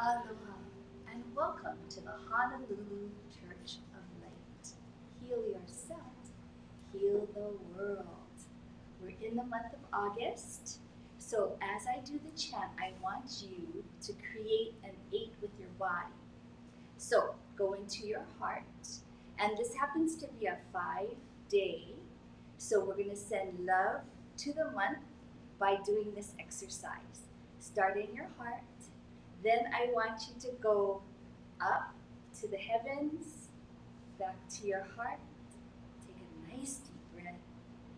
Aloha, and welcome to the Honolulu Church of Light. Heal yourself, heal the world. We're in the month of August, so as I do the chant, I want you to create an 8 with your body. So go into your heart, and this happens to be a 5-day, so we're going to send love to the month by doing this exercise. Start in your heart. Then I want you to go up to the heavens, back to your heart. Take a nice deep breath.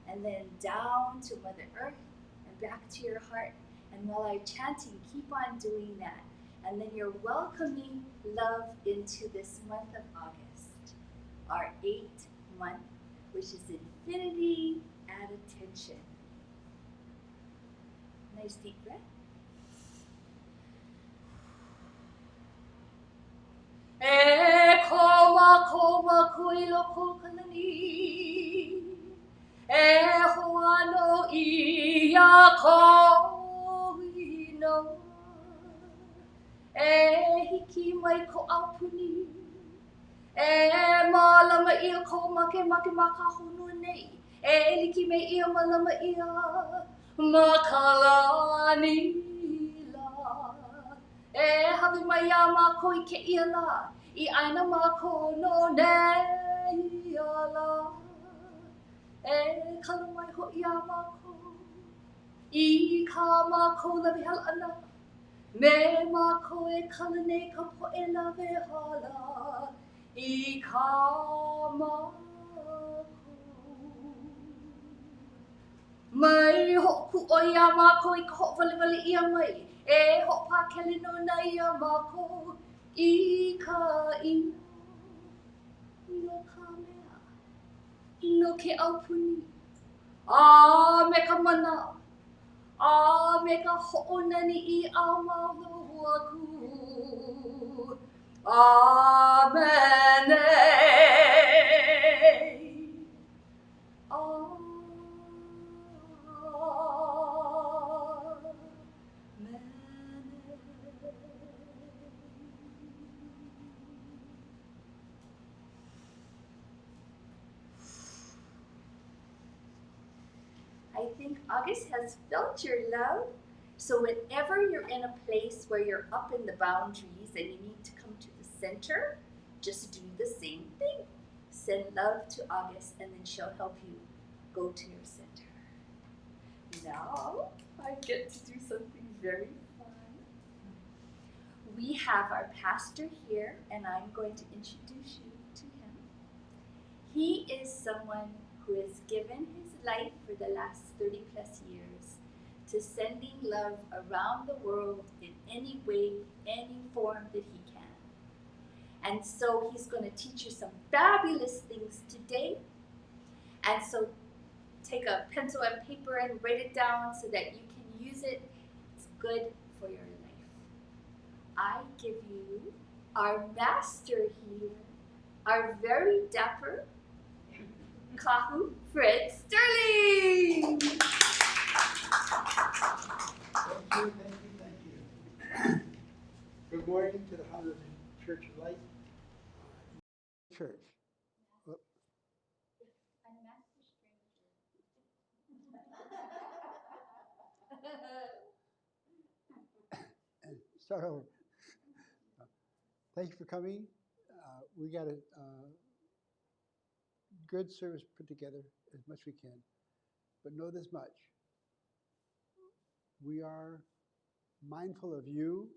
And then down to Mother Earth and back to your heart. And while I'm chanting, keep on doing that. And then you're welcoming love into this month of August, our 8th month, which is infinity at attention. Nice deep breath. E koma kuilo kukalani. E hoano ia koino. E hiki mai ko apuni. E malama ia ko make makahunu nei. E liki me ia malama ia makalani. E hawi mai a mako I ke ia la, I aina mako no nei ia la. E kala mai ho'i a mako, I ka mako lawe hala ana. Me mako e kala nei ka po'e lawe hala, I ka mako. Mai ho'oku o ia mako I ka ho'waliwali ia mai. E ho'opākele no nai ia mako I ka ino. No ka mea. No ke aupuni. A me ka mana. A me ka ho'onani I a maulu aku. Amen. I think August has felt your love. So whenever you're in a place where you're up in the boundaries and you need to come to the center, just do the same thing. Send love to August and then she'll help you go to your center. Now I get to do something very fun. We have our pastor here and I'm going to introduce you to him. He is someone who has given his life for the last 30 plus years to sending love around the world in any way, any form that he can. And so he's going to teach you some fabulous things today. And so take a pencil and paper and write it down so that you can use it. It's good for your life. I give you our master here, our very dapper Kahu Fred Sterling. Thank you. Good morning to the Honolulu Church of Light. Church. Oh. Start over. Thank you for coming. We got a good service put together as much as we can. But know this much. We are mindful of you,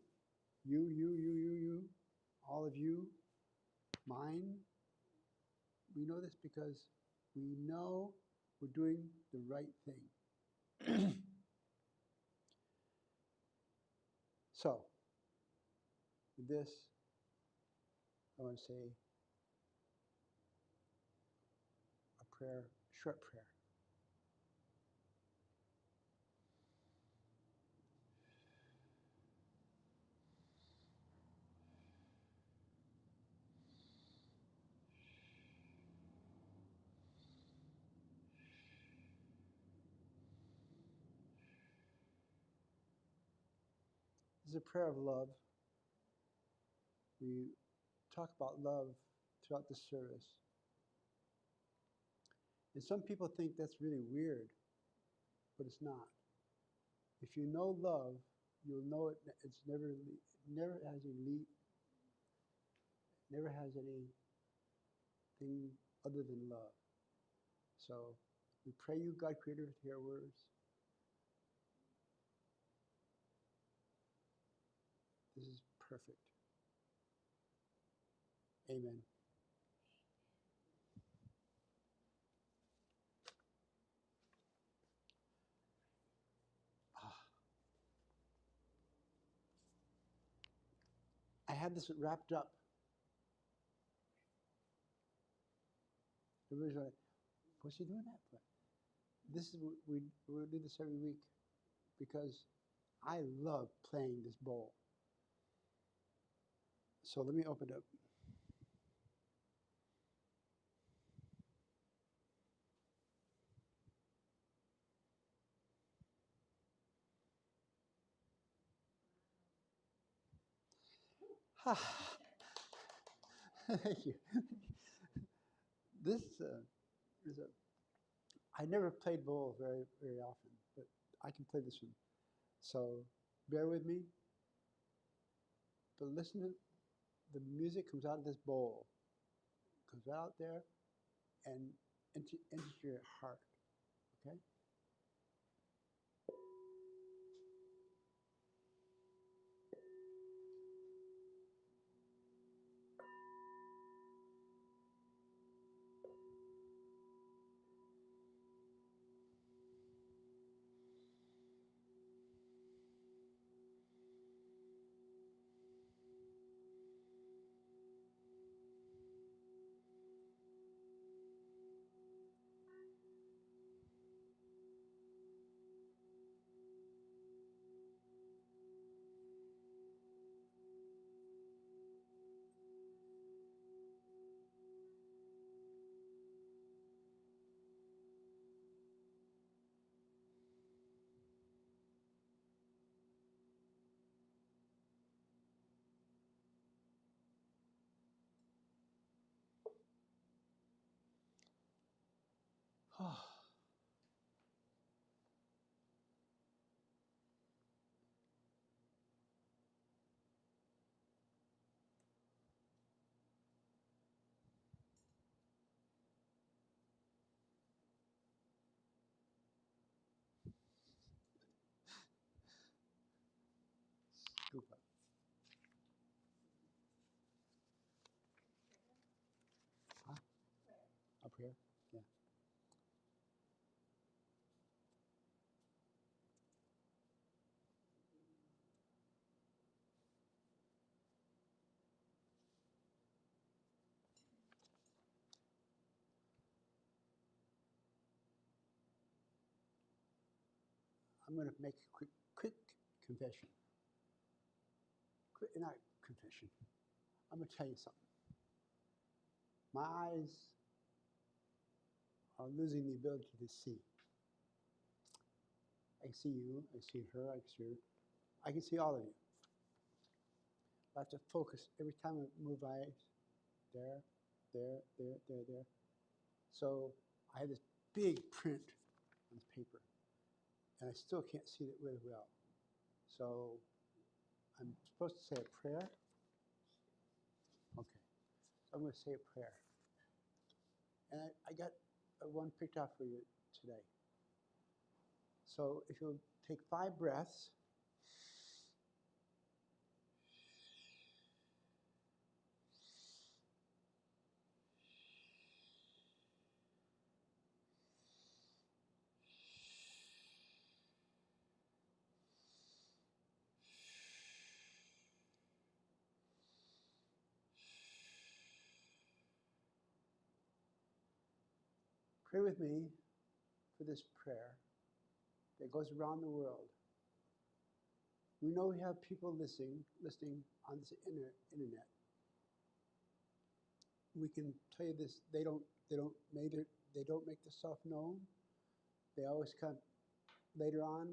all of you, mine. We know this because we know we're doing the right thing. So, with this, I want to say a prayer, short prayer. This is a prayer of love We talk about love throughout the service. And some people think that's really weird, but it's not. If you know love, you'll know it. It's never has never has anything other than love. So we pray you, God Creator, to hear words. This is perfect. Amen. Ah, I had this wrapped up. Everybody's like, what's he doing that for? This is we do this every week because I love playing this bowl. So let me open it up. Thank you. This is a. I never played bowl very often, but I can play this one. So bear with me. But listen to the music comes out of this bowl, comes out there, and enters your heart. Okay. Scoop up. Huh? Up here. Yeah. I'm going to make a quick confession. Not confession. I'm going to tell you something. My eyes are losing the ability to see. I can see you. I see her. I can see her. I can see all of you. I have to focus every time I move eyes. There, there. So I have this big print on this paper, and I still can't see it really well. So I'm supposed to say a prayer. Okay. So I'm going to say a prayer. And I got one picked out for you today. So if you'll take 5 breaths. Pray with me for this prayer that goes around the world. We know we have people listening on this internet. We can tell you this: they don't make the stuff known. They always come later on.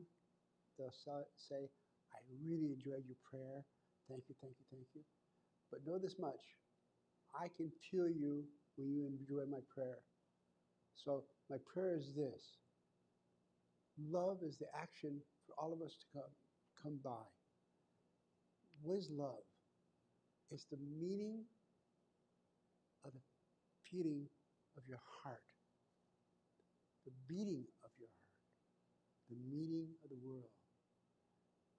They'll say, "I really enjoyed your prayer. Thank you, thank you, thank you." But know this much, I can feel you when you enjoy my prayer. So my prayer is this. Love is the action for all of us to come by. What is love? It's the meaning of the feeling of your heart, the beating of your heart, the meaning of the world.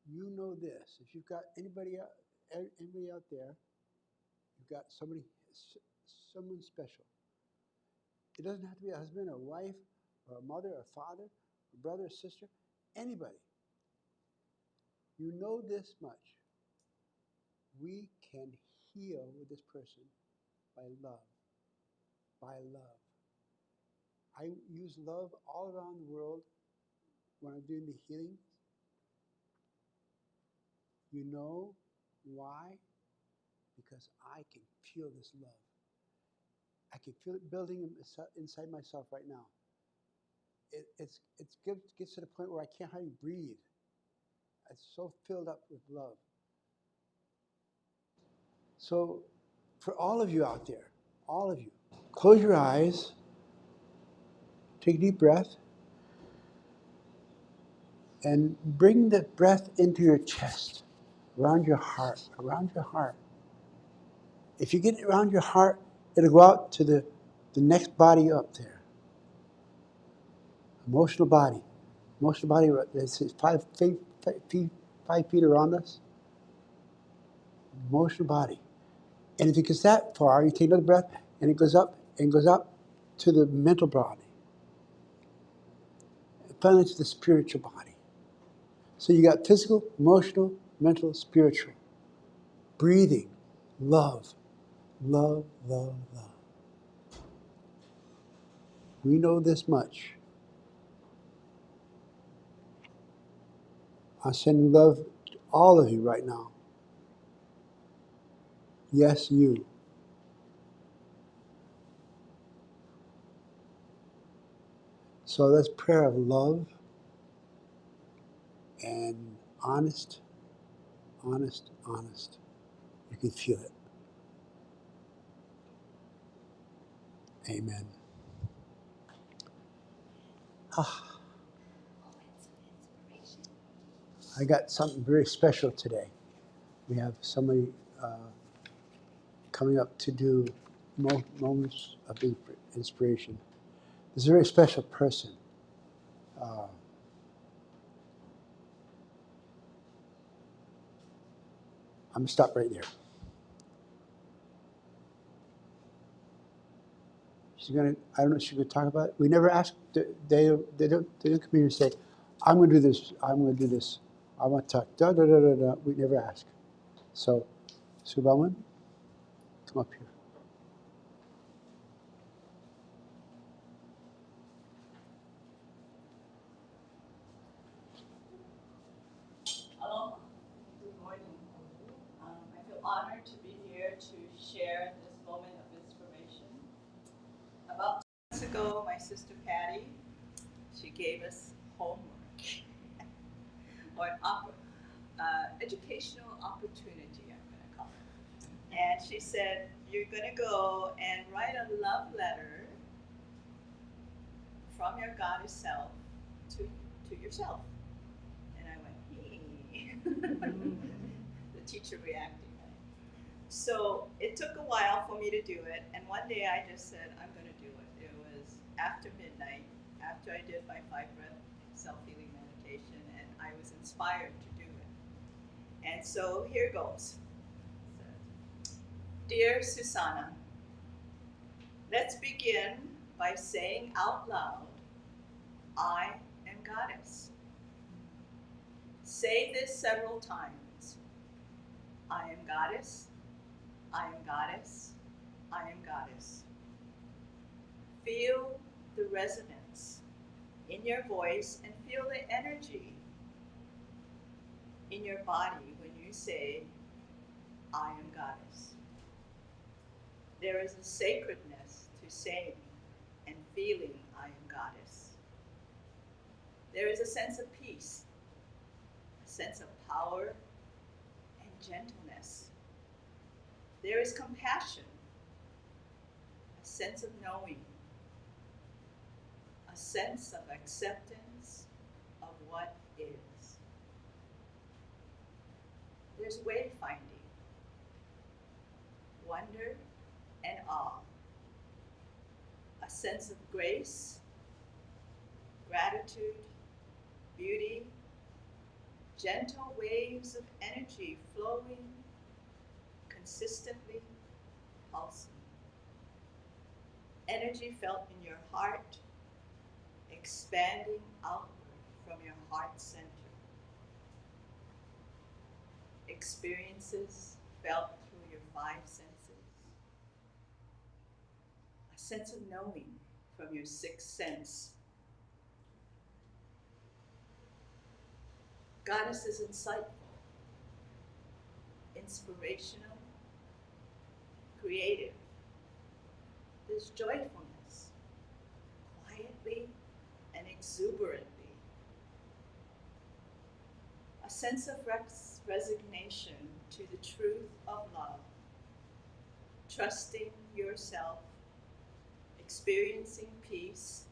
You know this. If you've got anybody out there, you've got someone special. It doesn't have to be a husband, or wife, or a mother, or a father, a brother, or sister, anybody. You know this much. We can heal with this person by love. By love. I use love all around the world when I'm doing the healing. You know why? Because I can feel this love. I can feel it building inside myself right now. It gets to the point where I can't hardly breathe. It's so filled up with love. So, for all of you out there, all of you, close your eyes, take a deep breath, and bring the breath into your chest, around your heart, around your heart. If you get it around your heart, it'll go out to the next body up there. Emotional body. Emotional body, it's 5 feet around us. Emotional body. And if it gets that far, you take another breath, and it goes up and goes up to the mental body. And finally to the spiritual body. So you got physical, emotional, mental, spiritual. Breathing. Love. Love, love, love. We know this much. I'm sending love to all of you right now. Yes, you. So that's prayer of love and honest, honest, honest. You can feel it. Amen. Ah, I got something very special today. We have somebody coming up to do moments of inspiration. This is a very special person. Uh, I'm going to stop right there. She's going to, I don't know if she's going to talk about it. We never ask, they don't come here and say, I'm going to do this, I'm going to do this. I want to talk, da, da, da, da, da. We never ask. So, Sue Bowman, come up here. Hello. Good morning. I feel honored to be here to share this moment of inspiration. About 2 months ago, my sister Patty, she gave us homework or educational opportunity, I'm going to call it. And she said, you're going to go and write a love letter from your goddess self to yourself. And I went, hey. The teacher reacting, right? So it took a while for me to do it, and one day I just said, I'm going to do it. It was after midnight, after I did my 5-breath self-healing meditation, and I was inspired to do it. And so here goes. Dear Susanna, let's begin by saying out loud, I am goddess. Say this several times. I am goddess, I am goddess, I am goddess. Feel the resonance in your voice and feel the energy in your body when you say, I am goddess. There is a sacredness to saying and feeling I am goddess. There is a sense of peace, a sense of power and gentleness. There is compassion, a sense of knowing, a sense of acceptance of what is. There's wayfinding, wonder and awe, a sense of grace, gratitude, beauty, gentle waves of energy flowing consistently, pulsing. Energy felt in your heart, expanding outward from your heart center. Experiences felt through your five senses. A sense of knowing from your sixth sense. Goddess is insightful, inspirational, creative. There's joyfulness, quietly and exuberantly. A sense of resignation to the truth of love, trusting yourself, experiencing peace,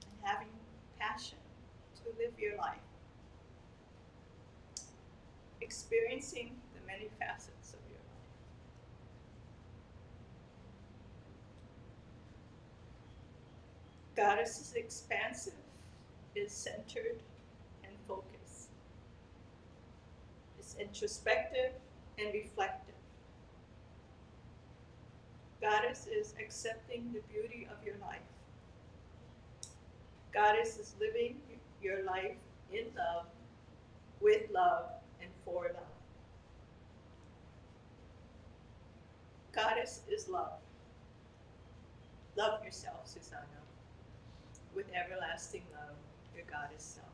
and having passion to live your life. Experiencing the many facets of your life. Goddess is expansive, is centered and focused. Is introspective and reflective. Goddess is accepting the beauty of your life. Goddess is living your life in love, with love, and for love. Goddess is love. Love yourself, Susanna, with everlasting love, your goddess self.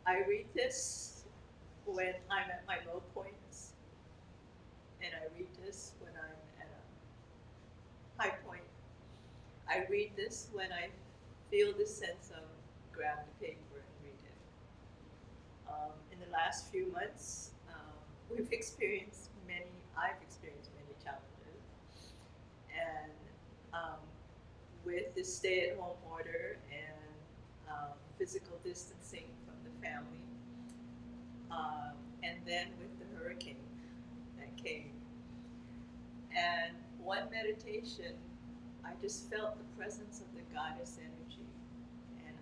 I read this when I'm at my low points, and I read this when I'm at a high point. I read this when I feel this sense of grab the paper and read it. In the last few months, I've experienced many challenges. And with the stay-at-home order and physical distancing from the family, and then with the hurricane that came. And one meditation, I just felt the presence of the goddess energy. And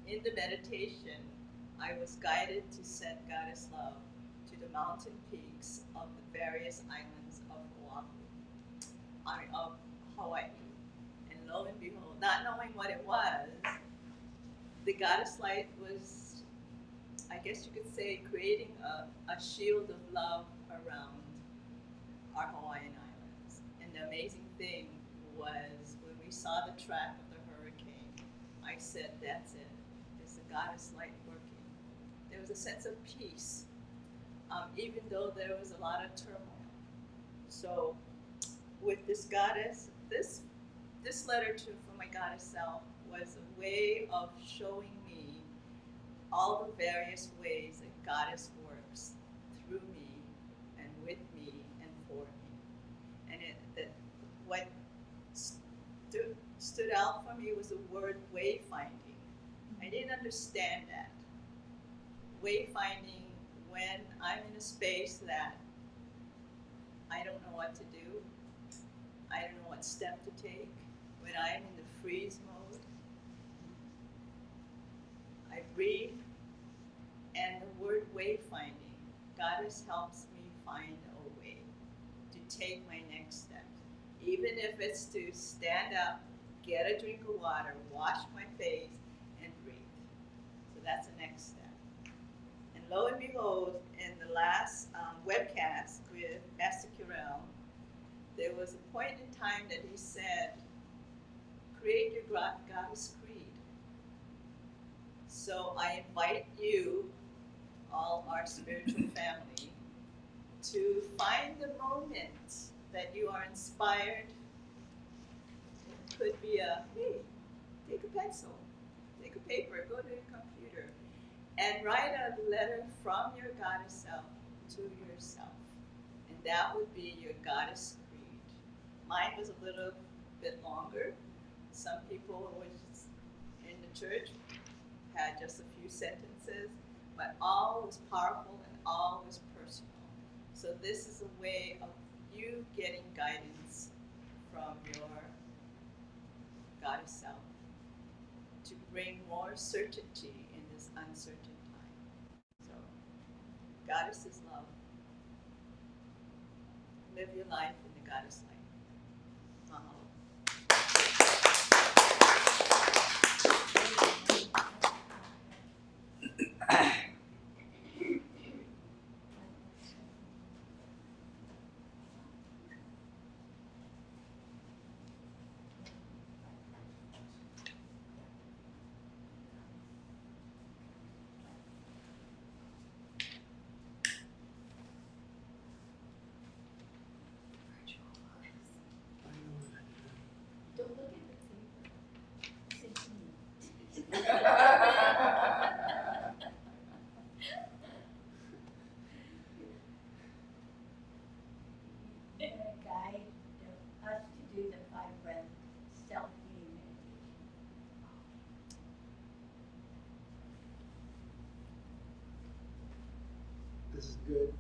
in the meditation, I was guided to send goddess love to the mountain peaks of the various islands of Hawaii. And lo and behold, not knowing what it was, the goddess light was, I guess you could say, creating a shield of love around our Hawaiian islands. And the amazing thing was when we saw the track of the hurricane, I said, that's it. It's the goddess light working. There was a sense of peace, even though there was a lot of turmoil. So with this goddess, this letter from my goddess self was a way of showing me all the various ways that goddess works through me and with me and for me. And what stood out for me was the word wayfinding. I didn't understand that. Wayfinding when I'm in a space that I don't know what to do, I don't know what step to take, when I'm in the freeze mode, I breathe, and the word wayfinding, Goddess helps me find a way to take my next step. Even if it's to stand up, get a drink of water, wash my face, and breathe. So that's the next step. And lo and behold, in the last webcast with Master Curel, there was a point in time that he said, create your goddess creed. So I invite you, all our spiritual family, to find the moment that you are inspired. It could be hey, take a pencil, take a paper, go to your computer, and write a letter from your goddess self to yourself. And that would be your goddess creed. Mine was a little bit longer. Some people who were just in the church had just a few sentences, but all was powerful and all was personal. So this is a way of you getting guidance from your goddess self to bring more certainty in this uncertain time. So, goddess is love. Live your life in the goddess life. Mahalo. Don't look at the paper. Guide us to do the 5 breath self-healing meditation. This is good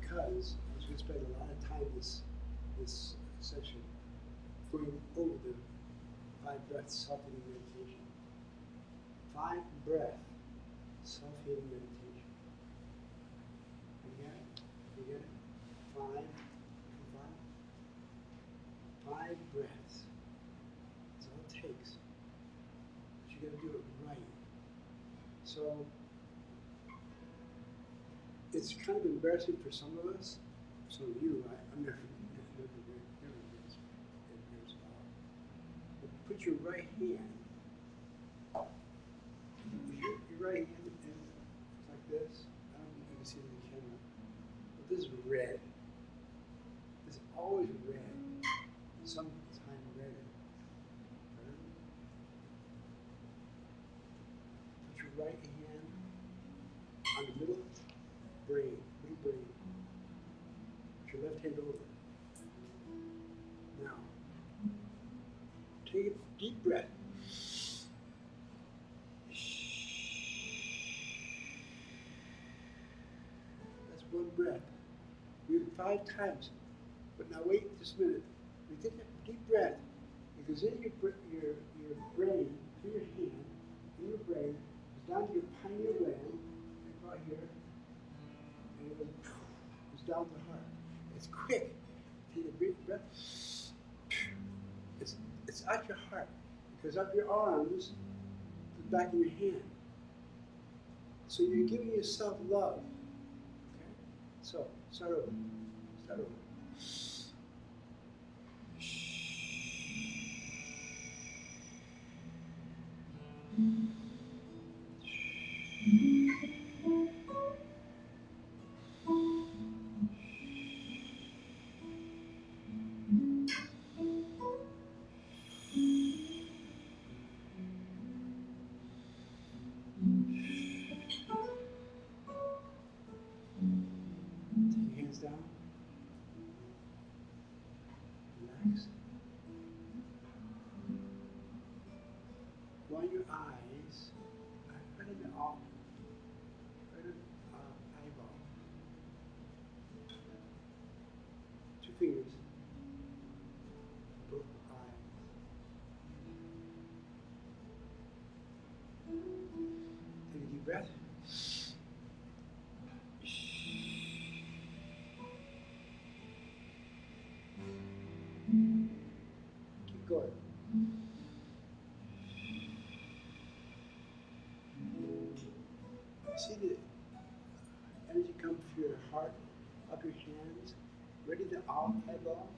because I was going to spend a lot of time this section going over the 5 breath self-healing meditation. 5 breath self-healing meditation. You get it? You get it? 5, 5 breaths. That's all it takes. But you got to do it right. So it's kind of embarrassing for some of us, some of you. I'm never embarrassed at all. But put your right hand. Your right hand is like this. I don't know if you can see it in the camera, but this is red. It's always red. Sometime red. Put your right hand on the middle brain, middle brain. Put your left hand over. Now, take a deep breath. That's one breath. Do it 5 times. But now wait just a minute. You take a deep breath. It goes in your brain, through your hand, in your brain, goes down to your pineal gland, right here, and it goes down to the heart. It's quick. Take a big breath. It's at your heart. It goes up your arms to the back of your hand. So you're giving yourself love. Okay? So, start over. Start over. Take your hands down. Relax. Wind your eyes right in the eyeball. Eyeball. 2 fingers. Both eyes. Take a deep breath. Keep going. See the energy come through your heart, up your hands, ready to eyeball.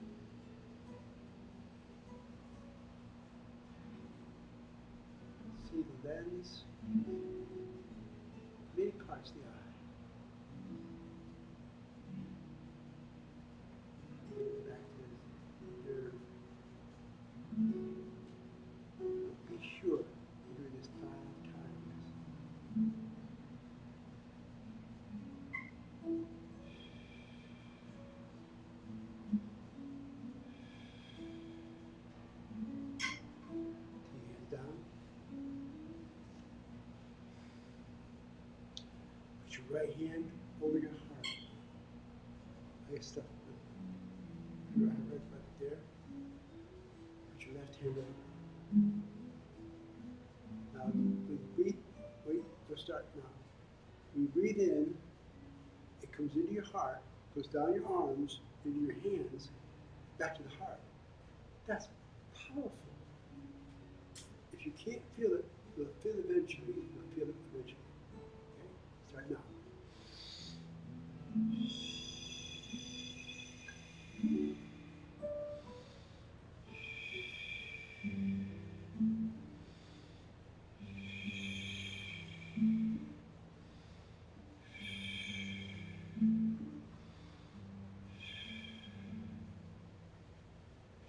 See the lens, many parts of the eye. Back to the nerve. Be sure you do this 5 times. your right hand over your heart. I guess stuff. Your right there. Put your left hand over. Now, breathe. Wait, let's start now. When you breathe in, it comes into your heart, goes down your arms, into your hands, back to the heart. That's powerful. If you can't feel it, you'll feel it eventually. You'll feel it eventually. Okay? Start now.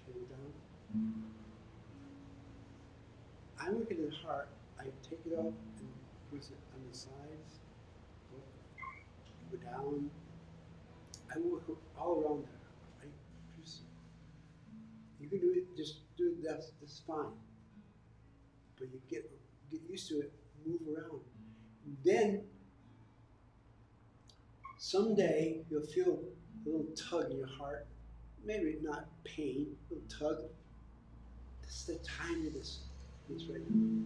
Hand down. I look at the heart. I take it up and put it on the sides. Go down. I work all around there. You can do it. Just do it. That's fine. But you get used to it. Move around. Then someday you'll feel a little tug in your heart. Maybe not pain, a little tug. This is the time of this right now.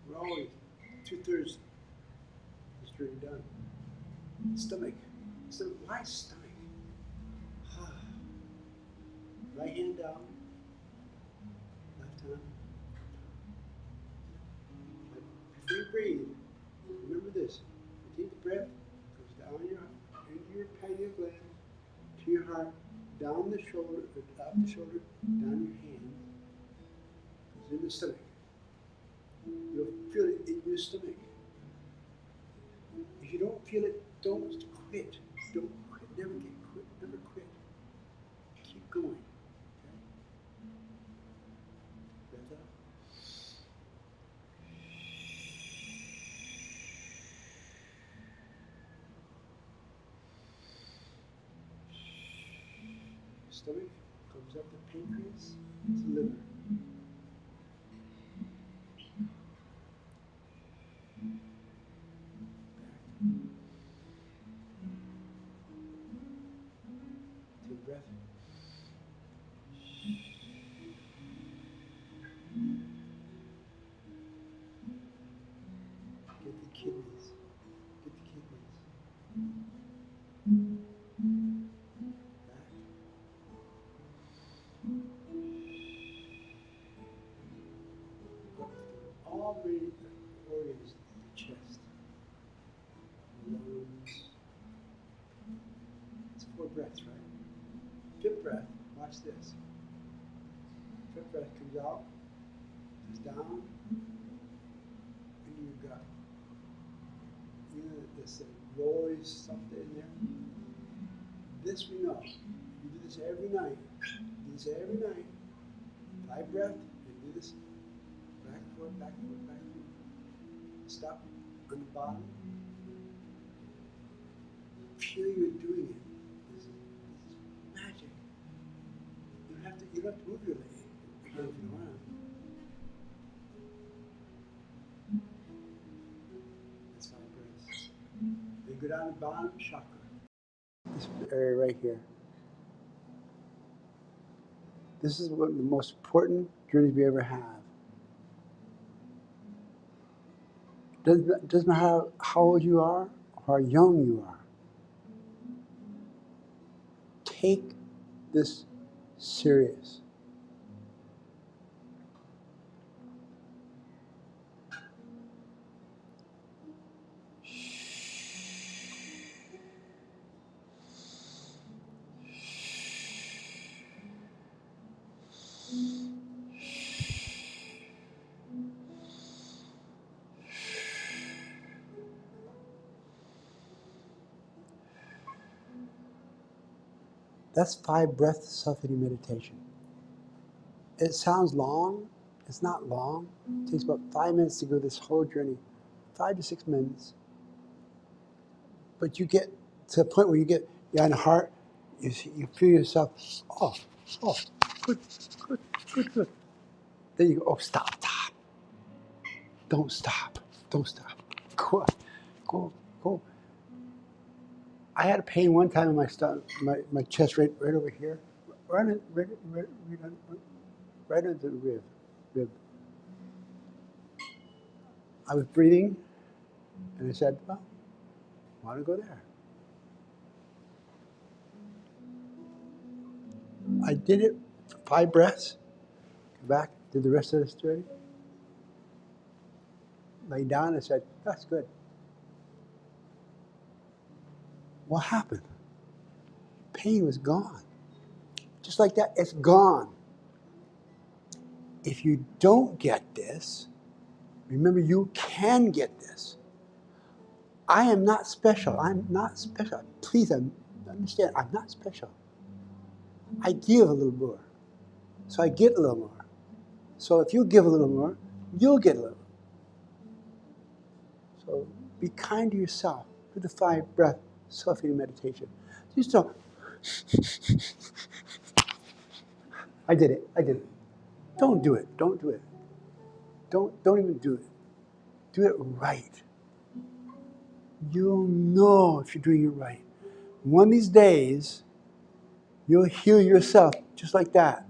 We're always 2/3 this journey done. Stomach. Why stomach? Right hand down, left hand. But before you breathe, remember this. You take the breath, goes down into your pineal gland, to your heart, down the shoulder, up the shoulder, down your hand, goes in the stomach. You'll feel it in your stomach. If you don't feel it, don't quit. Don't quit. Never quit. Never quit. Keep going. Okay? Breath out. Stomach comes up the pancreas to the liver. Take a breath. Get the kidneys. Get the kidneys. Back. Go through all the organs, the chest, the lungs. It's 4 breaths, right? 5th breath, watch this. 5th breath comes out, goes down into your gut. You know this noise, something in there. This we know. You do this every night. You do this every night. 5 breath, and do this back and forth, back and forth, back and forth. Stop on the bottom. Feel you're doing it. This is magic. You don't have to move your leg again if you don't want to. That's 5 breaths. Then go down the bottom chakra. This area right here. This is one of the most important journeys we ever have. Doesn't matter how old you are or how young you are. Take this serious. That's 5 breaths of Selfie meditation. It sounds long. It's not long. It takes about 5 minutes to go this whole journey. 5 to 6 minutes. But you get to a point where you're in the heart, you feel yourself, oh, good. Then you go, oh, stop. Don't stop. Go, go, go. I had a pain one time in my stomach, my chest, right over here, right under the rib. I was breathing, and I said, "Well, I want to go there." I did it, 5 breaths. Come back, did the rest of the study. Lay down and said, "That's good." What happened? Pain was gone. Just like that, it's gone. If you don't get this, remember you can get this. I am not special. I'm not special. Please understand, I'm not special. I give a little more. So I get a little more. So if you give a little more, you'll get a little. So be kind to yourself. Do the 5 breath self-healing meditation. Just don't. I did it. Don't do it. Don't do it. Don't even do it. Do it right. You'll know if you're doing it right. One of these days, you'll heal yourself just like that.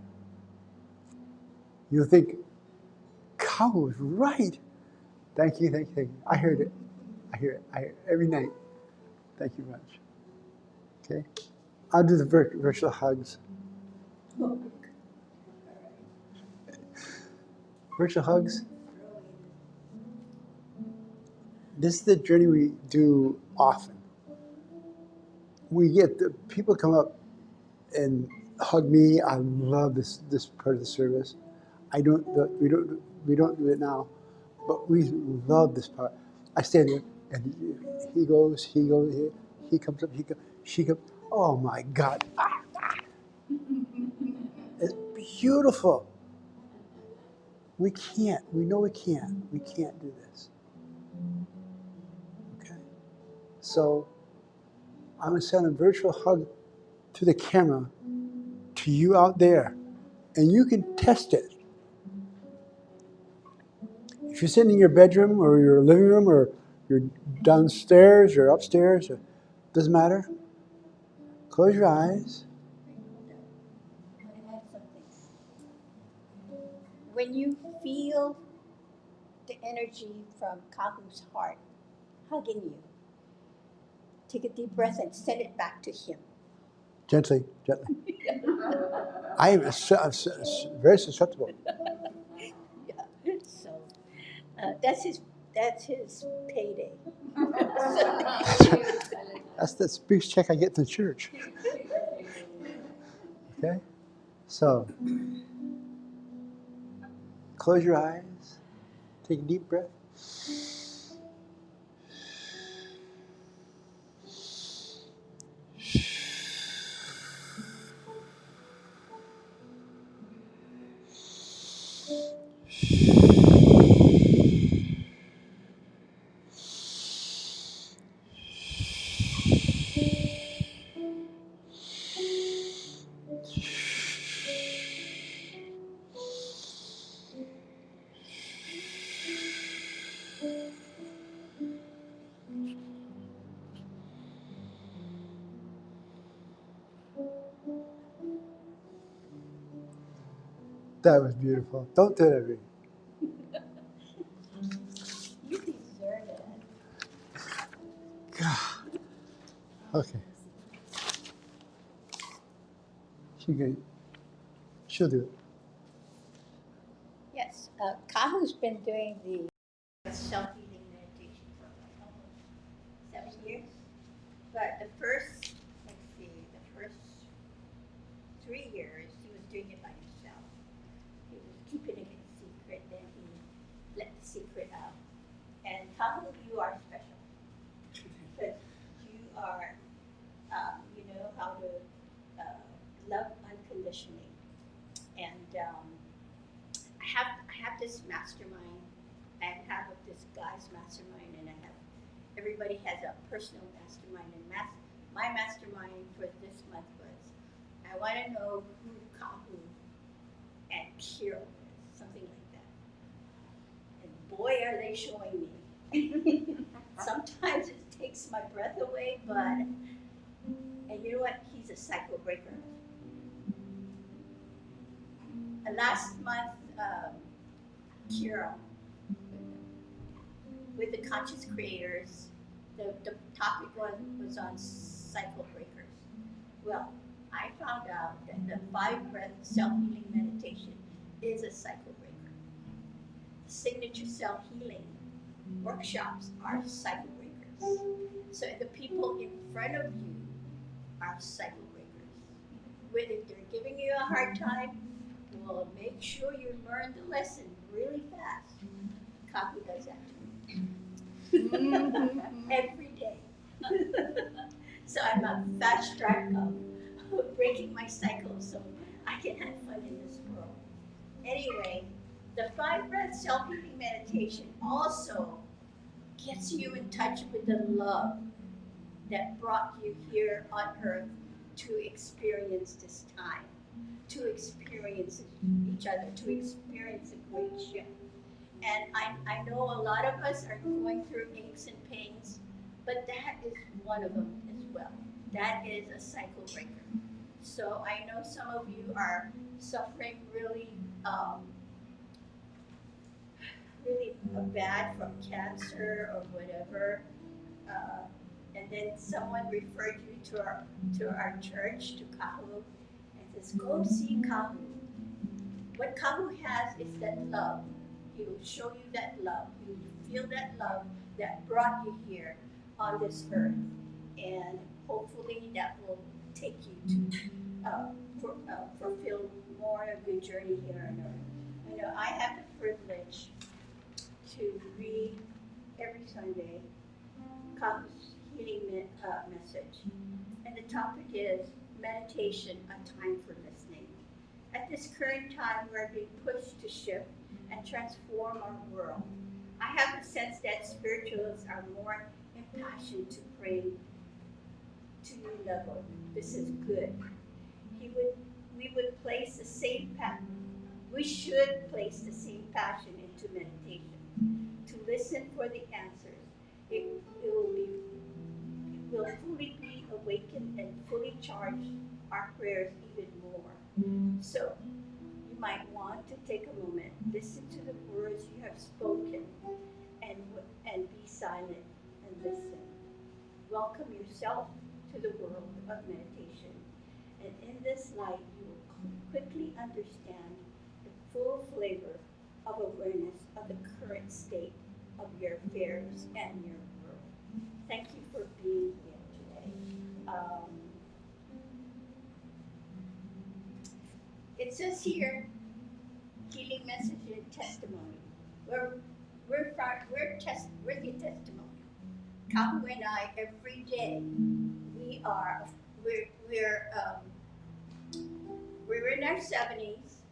You'll think, God was right. Thank you. I heard it. I hear it every night. Thank you much. Okay? I'll do the virtual hugs. Virtual hugs. This is the journey we do often. We get the people come up and hug me. I love this part of the service. We don't do it now, but we love this part. I stand there and he goes, he comes up, she comes. Oh my God. It's beautiful. We know we can't. We can't do this. Okay? So I'm going to send a virtual hug to the camera to you out there. And you can test it. If you're sitting in your bedroom or your living room or you're downstairs or upstairs, doesn't matter. Close your eyes. I want to add something. When you feel the energy from Kahu's heart hugging you, take a deep breath and send it back to him. Gently. I am very susceptible. Yeah. So that's his payday. That's the big check I get from the church. Okay? So, close your eyes. Take a deep breath. That was beautiful. Don't do that every. You deserve it. God. Okay. She'll do it. Yes, Kahu's been doing the self-healing meditation for like almost 7 years. But the first 3 years, he was doing it by himself. He was keeping it in secret, then he let the secret out. And Kahu, you are special. Because you are, you know how to love unconditionally. And I have this mastermind. I have this guy's mastermind, and everybody has a personal mastermind. And my mastermind for this month was, I want to know who Kahu and Kira is, something like that. And boy, are they showing me. Sometimes it takes my breath away, but, and you know what? He's a cycle breaker. And last month, Kira, with the Conscious Creators, the topic was on cycle breakers. Well, I found out that the 5 breath self-healing meditation is a cycle breaker. Signature self-healing workshops are cycle breakers. So the people in front of you are cycle breakers. If they're giving you a hard time, well, make sure you learn the lesson really fast. Kaku does that too. Every day. So I'm a fast track of breaking my cycle so I can have fun in this world. Anyway, the 5 breath self-healing meditation also gets you in touch with the love that brought you here on earth to experience this time, to experience each other, to experience a great shift. And I know a lot of us are going through aches and pains, but that is one of them as well. That is a cycle breaker. So I know some of you are suffering really, really bad from cancer or whatever. And then someone referred you to our church, to Kahu, and says, go see Kahu. What Kahu has is that love. He will show you that love. You will feel that love that brought you here on this earth. And hopefully that will take you to fulfill more of your journey here on earth. I know I have the privilege to read every Sunday Kahu's healing message. And the topic is meditation, a time for listening. At this current time, we're being pushed to shift and transform our world. I have the sense that spiritualists are more impassioned to bring to new level. This is good. We would place the same we should place the same passion into meditation to listen for the answers. It will fully be awakened and fully charge our prayers even more. So you might want to take a moment, listen to the words you have spoken, and be silent and listen. Welcome yourself to the world of meditation. And in this light, you will quickly understand the full flavor of awareness of the current state of your affairs and your world. Thank you for being here today. It says here, healing message and testimony. We're the testimony. Kahu and I, every day, we're in our 70s,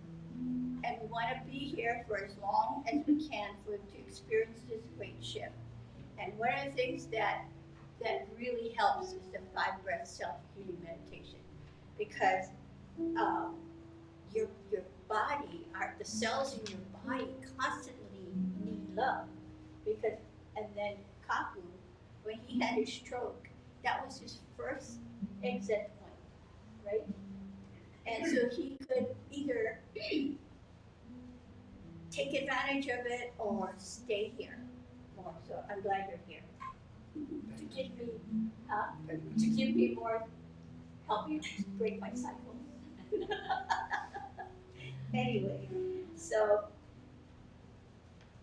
and we want to be here for as long as we can to experience this great shift. And one of the things that really helps is the 5 breath self-healing meditation, because your body, the cells in your body constantly need love. And then Kahu, when he had his stroke, that was his first exit point, right? And so he could either take advantage of it or stay here more. So I'm glad you're here to give me more, help you break my cycles. Anyway, so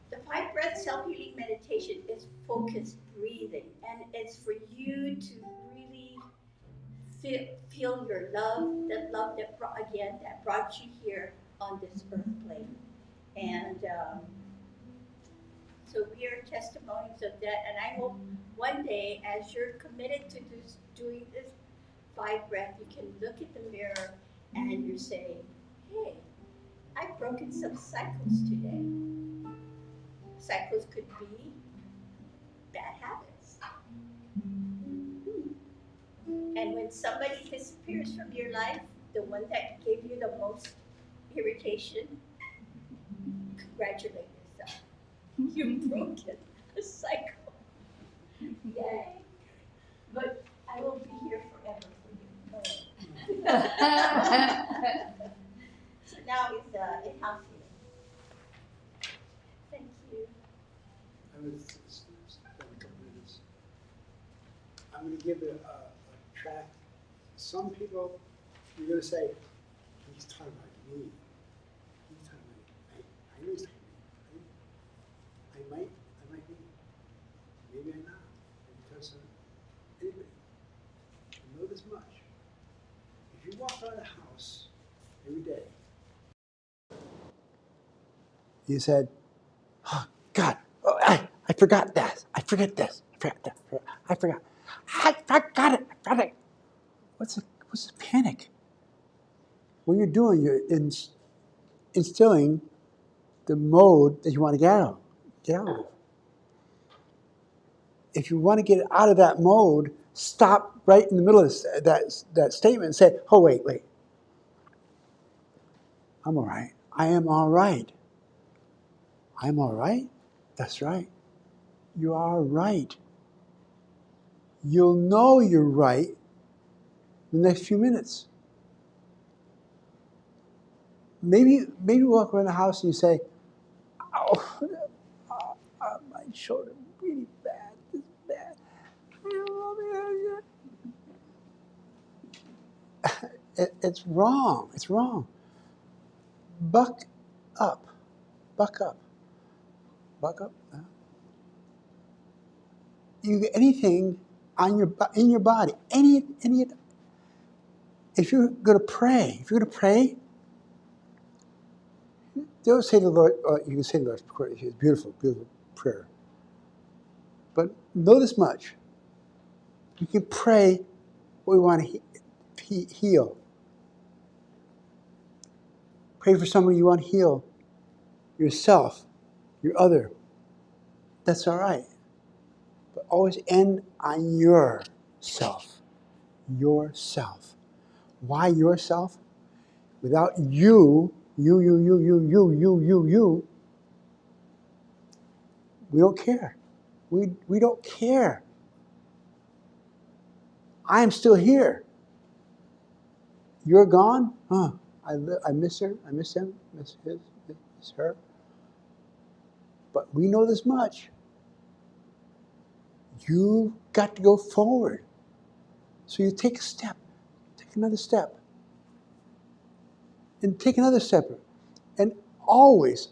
the 5 breath self-healing meditation is focused breathing, and it's for you to really feel your love, that love that brought you here on this earth plane. And so we are testimonies of that, and I hope one day, as you're committed to doing this 5 breath, you can look at the mirror and you're saying, hey, I've broken some cycles today. Cycles could be bad habits. And when somebody disappears from your life, the one that gave you the most irritation, congratulate yourself. You've broken a cycle. Yay. But I will be here forever for you. So now it's in-house healing. Thank you. I was spend a couple minutes. I'm going to give it a track. Some people, you're going to say, he's talking about me. He's talking about me. I know he's talking about me. I might be. Maybe I'm not. Because anybody. I know this much. If you walk around the house every day, you said, oh, God, oh, I forgot this. I forget this. I forgot that. I forgot. I forgot it. I forgot it. What's the panic? What you're doing, you're instilling the mode that you want to get out of. If you want to get out of that mode, stop right in the middle of that statement and say, oh, wait. I'm all right. I am all right. I'm all right? That's right. You are right. You'll know you're right in the next few minutes. Maybe walk around the house and you say, oh, my shoulder really bad. This is bad. It's wrong. It's wrong. Buck up. Buck up. Buck up. You get anything in your body. Any. If you're going to pray, don't say to the Lord. You can say to the Lord, of course, it's beautiful, beautiful prayer. But know this much: you can pray what we want to heal. Pray for someone you want to heal. Yourself, your other. That's all right. But always end on yourself. Yourself. Why yourself? Without you, we don't care. We don't care. I'm still here. You're gone? Huh. I miss her. I miss him. Miss her. But we know this much. You've got to go forward. So you take a step. Take another step. And take another step. And always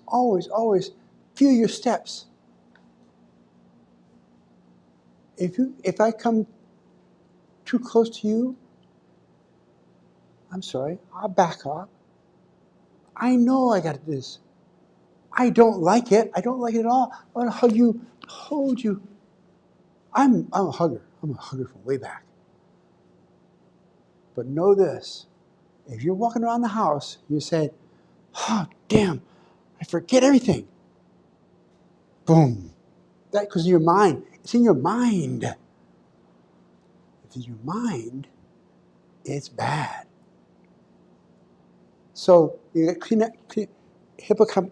feel your steps. If I come too close to you, I'm sorry, I'll back off. I know I got this. I don't like it. I don't like it at all. I want to hug you, hold you. I'm a hugger. I'm a hugger from way back. But know this. If you're walking around the house, you say, oh, damn, I forget everything. Boom. That because of your mind. It's in your mind. If it's in your mind, it's bad. So you get hippocus.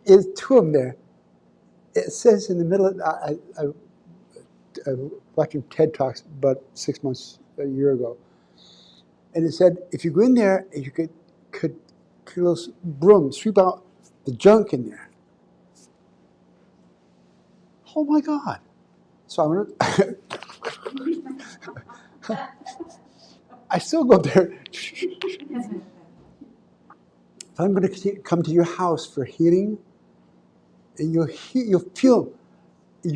There's two of them there. It says in the middle of I watching TED Talks about 6 months, a year ago, and it said if you go in there, you could those brooms sweep out the junk in there. Oh my God! So I'm gonna. I still go there. If I'm going to come to your house for healing, and you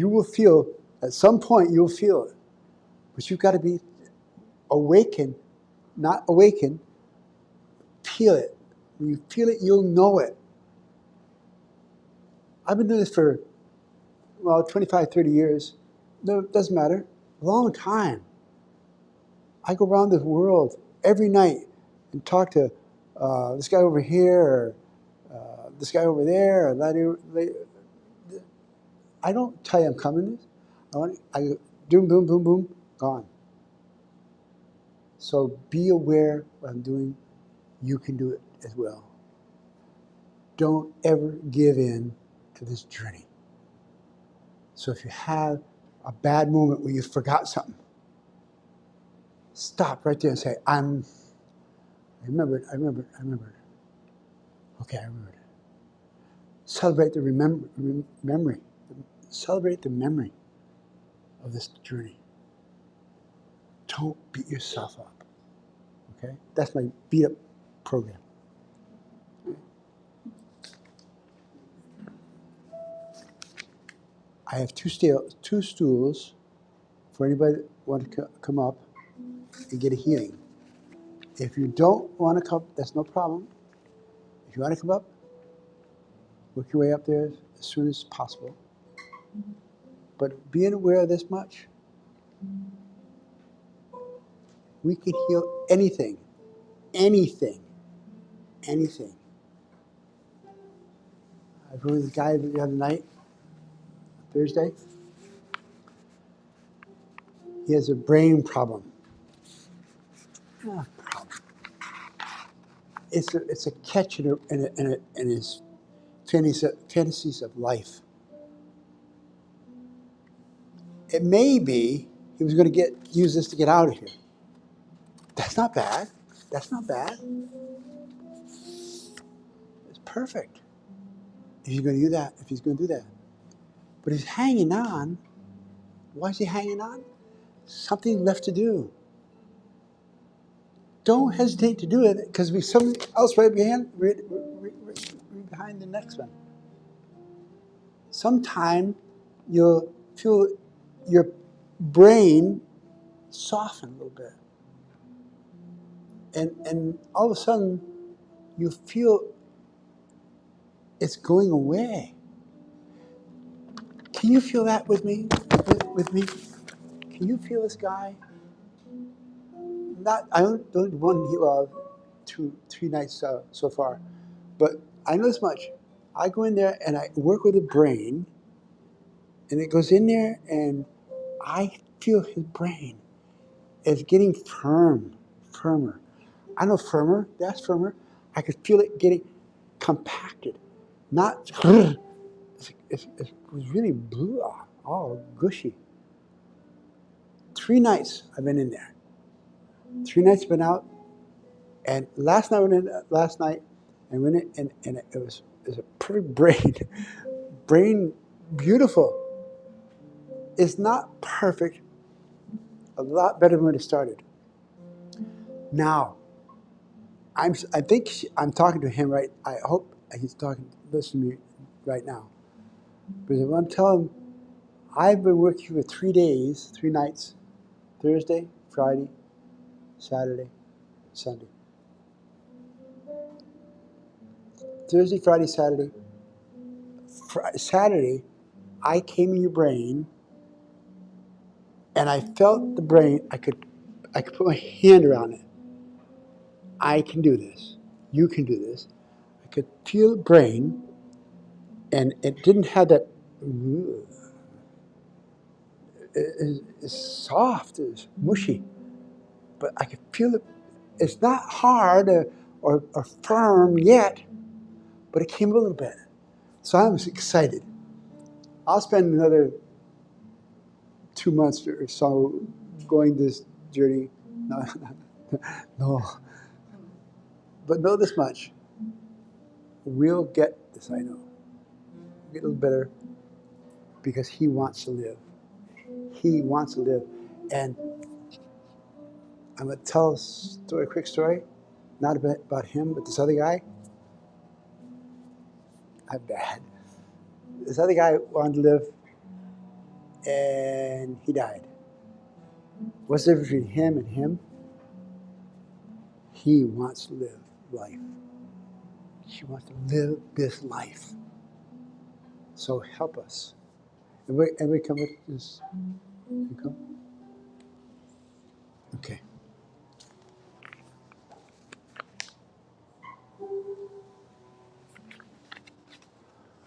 will feel at some point you'll feel it, but you've got to be awakened, not awakened. Feel it. When you feel it, you'll know it. I've been doing this for 25, 30 years. No, it doesn't matter. A long time. I go around the world every night and talk to this guy over here, or this guy over there, or that. I don't tell you I'm coming. I go, boom, boom, boom, boom, gone. So be aware what I'm doing. You can do it as well. Don't ever give in to this journey. So if you have a bad moment where you forgot something, stop right there and say, I remembered. Okay, I remembered. Celebrate the memory. Celebrate the memory of this journey. Don't beat yourself up. Okay? That's my beat up program. I have two stools for anybody that want to come up and get a healing. If you don't want to come, that's no problem. If you want to come up, work your way up there as soon as possible. But being aware of this much, we can heal anything, anything, anything. I was with a guy the other night, Thursday. He has a brain problem. It's a catch in his fantasies of life. It may be he was going to use this to get out of here. That's not bad. That's not bad. It's perfect. If he's going to do that, if he's going to do that. But he's hanging on. Why is he hanging on? Something left to do. Don't hesitate to do it because there's something else right behind the next one. Sometime you'll feel your brain soften a little bit. And all of a sudden you feel it's going away. Can you feel that with me? With me? Can you feel this guy? Not I don't one 3 nights so far, but I know this much. I go in there and I work with the brain, and it goes in there, and I feel his brain is getting firmer. I know firmer. That's firmer. I could feel it getting compacted, not. It was really blue, all gushy. 3 nights I've been in there. 3 nights been out, and last night I went in. Last night, and went in, and it was a perfect brain, brain, beautiful. It's not perfect. A lot better than when it started. Now, I think I'm talking to him right. I hope he's listening to me right now. Because I want to tell him, I've been working for 3 days, 3 nights, Thursday, Friday, Saturday, Sunday. Thursday, Friday, Saturday. Saturday, I came in your brain, and I felt the brain. I could put my hand around it. I can do this. You can do this. I could feel the brain, and it didn't have that. It's soft, it's mushy, but I could feel it. It's not hard or firm yet, but it came a little bit. So I was excited. I'll spend another 2 months or so going this journey. No, no. But know this much. We'll get this, I know. We'll get a little better because he wants to live. He wants to live. And I'm going to tell a quick story, not about him, but this other guy. I'm bad. This other guy wanted to live, and he died. What's the difference between him and him? He wants to live life. He wants to live this life. So help us. Everybody come with this? You come? Okay.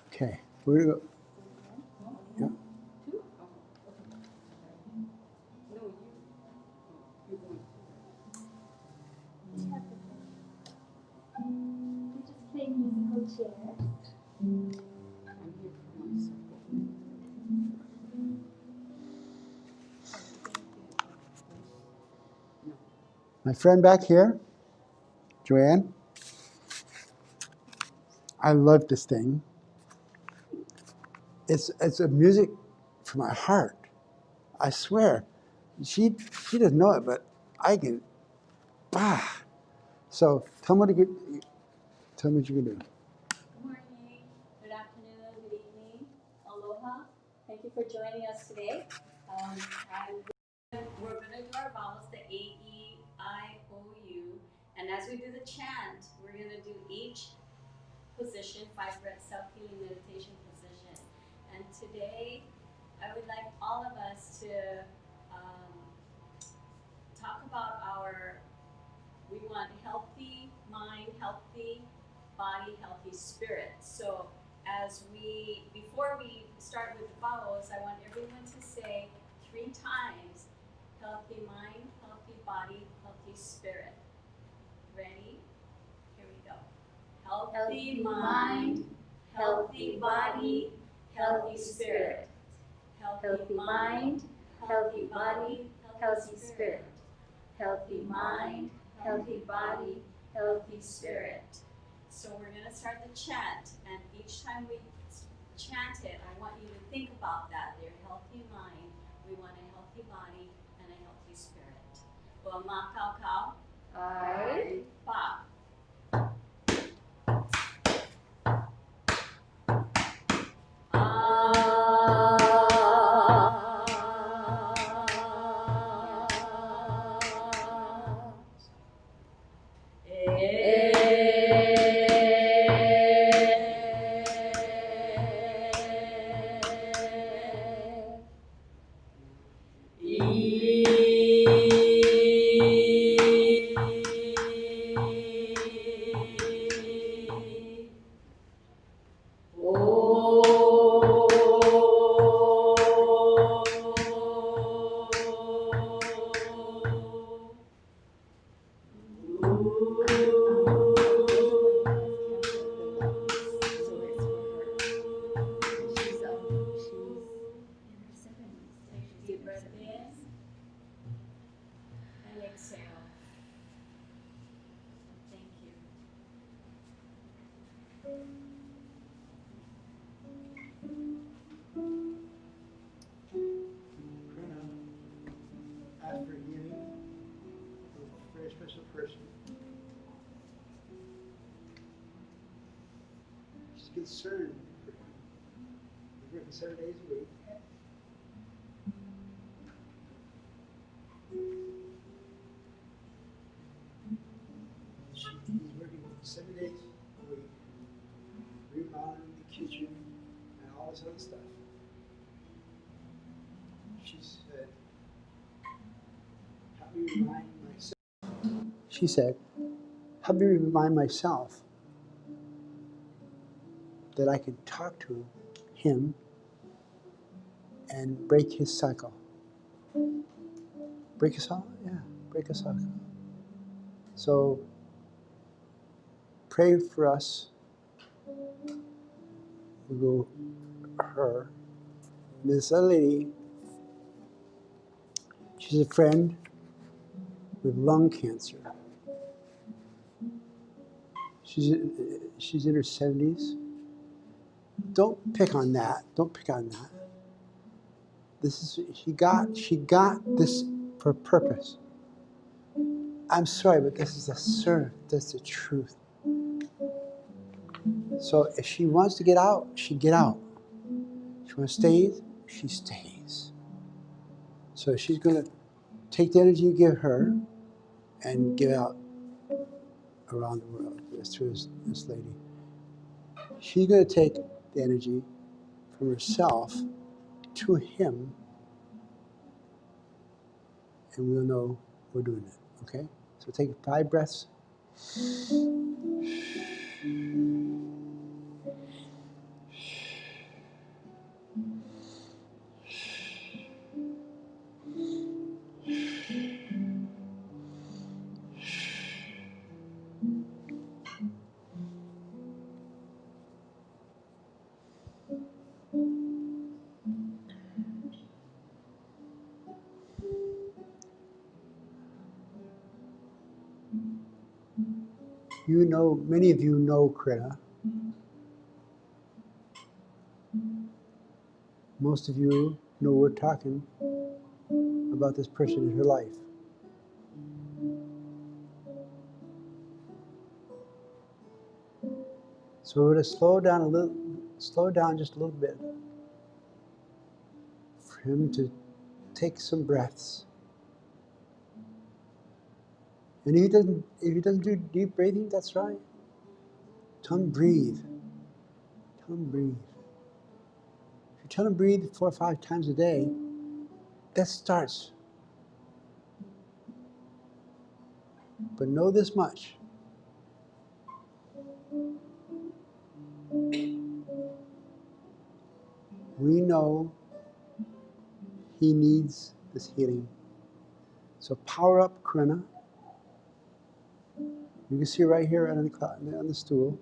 Okay. Where do we go? Yeah. Cheers. I'm here for myself. My friend back here, Joanne, I love this thing. It's a music from my heart. I swear. She doesn't know it, but I can. Ah. So tell me what you tell me what you can do. Good morning, good afternoon, good evening, aloha. Thank you for joining us today. We're going to do our vowels, the A, E, I, O, U. And as we do the chant, we're going to do each position, 5 breath self-healing meditation position. And today, I would like all of us to talk about we want healthy mind, healthy body, healthy spirit. So before we start with the vowels, I want everyone to say 3 times, healthy mind, healthy body, healthy spirit. Ready? Here we go. Healthy mind, healthy body, healthy spirit. Healthy mind, healthy body, healthy spirit. Healthy mind, healthy body, healthy spirit. So we're going to start the chant, and each time we chant it, I want you to think about that. Your healthy mind, we want a healthy body and a healthy spirit. Well, ma kao kao. I. Ba. Deep breath in and exhale. Thank you. Ask for healing for a very special person. She's concerned for him. He's working 7 days a week. He's working 7 days a week, remodeling the kitchen and all this other stuff. She said, help me remind myself. She said, help me remind myself that I can talk to him and break his cycle. Break a cycle? Yeah, break a cycle. So pray for us. We go her. This other lady, she's a friend with lung cancer. She's in her 70s. Don't pick on that. Don't pick on that. She got this for a purpose. I'm sorry, but this is that's the truth. So if she wants to get out, she get out. If she wants to stay, she stays. So she's gonna take the energy you give her and give out around the world. That's through this lady. She's gonna take the energy from herself to him, and we'll know we're doing it. Okay? So take 5 breaths. You know, many of you know Krita. Most of you know we're talking about this person in her life. So we're going to slow down just a little bit for him to take some breaths. And if he doesn't do deep breathing, that's right. Tell him breathe. Tell him breathe. If you tell him breathe 4 or 5 times a day, that starts. But know this much. We know he needs this healing. So power up, Krina. You can see right here on the stool.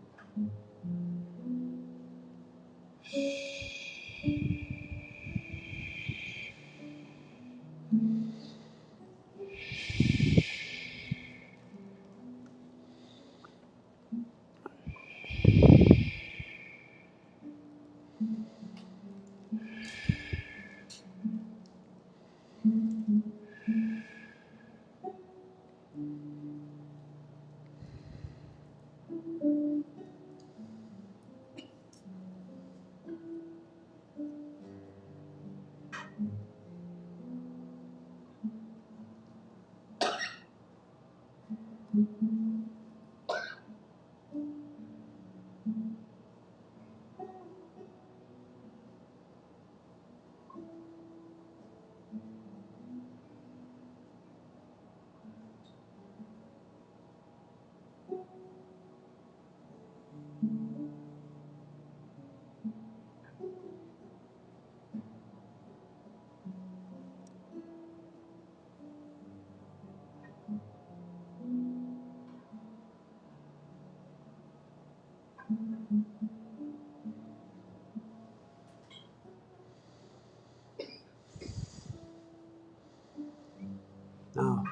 Now,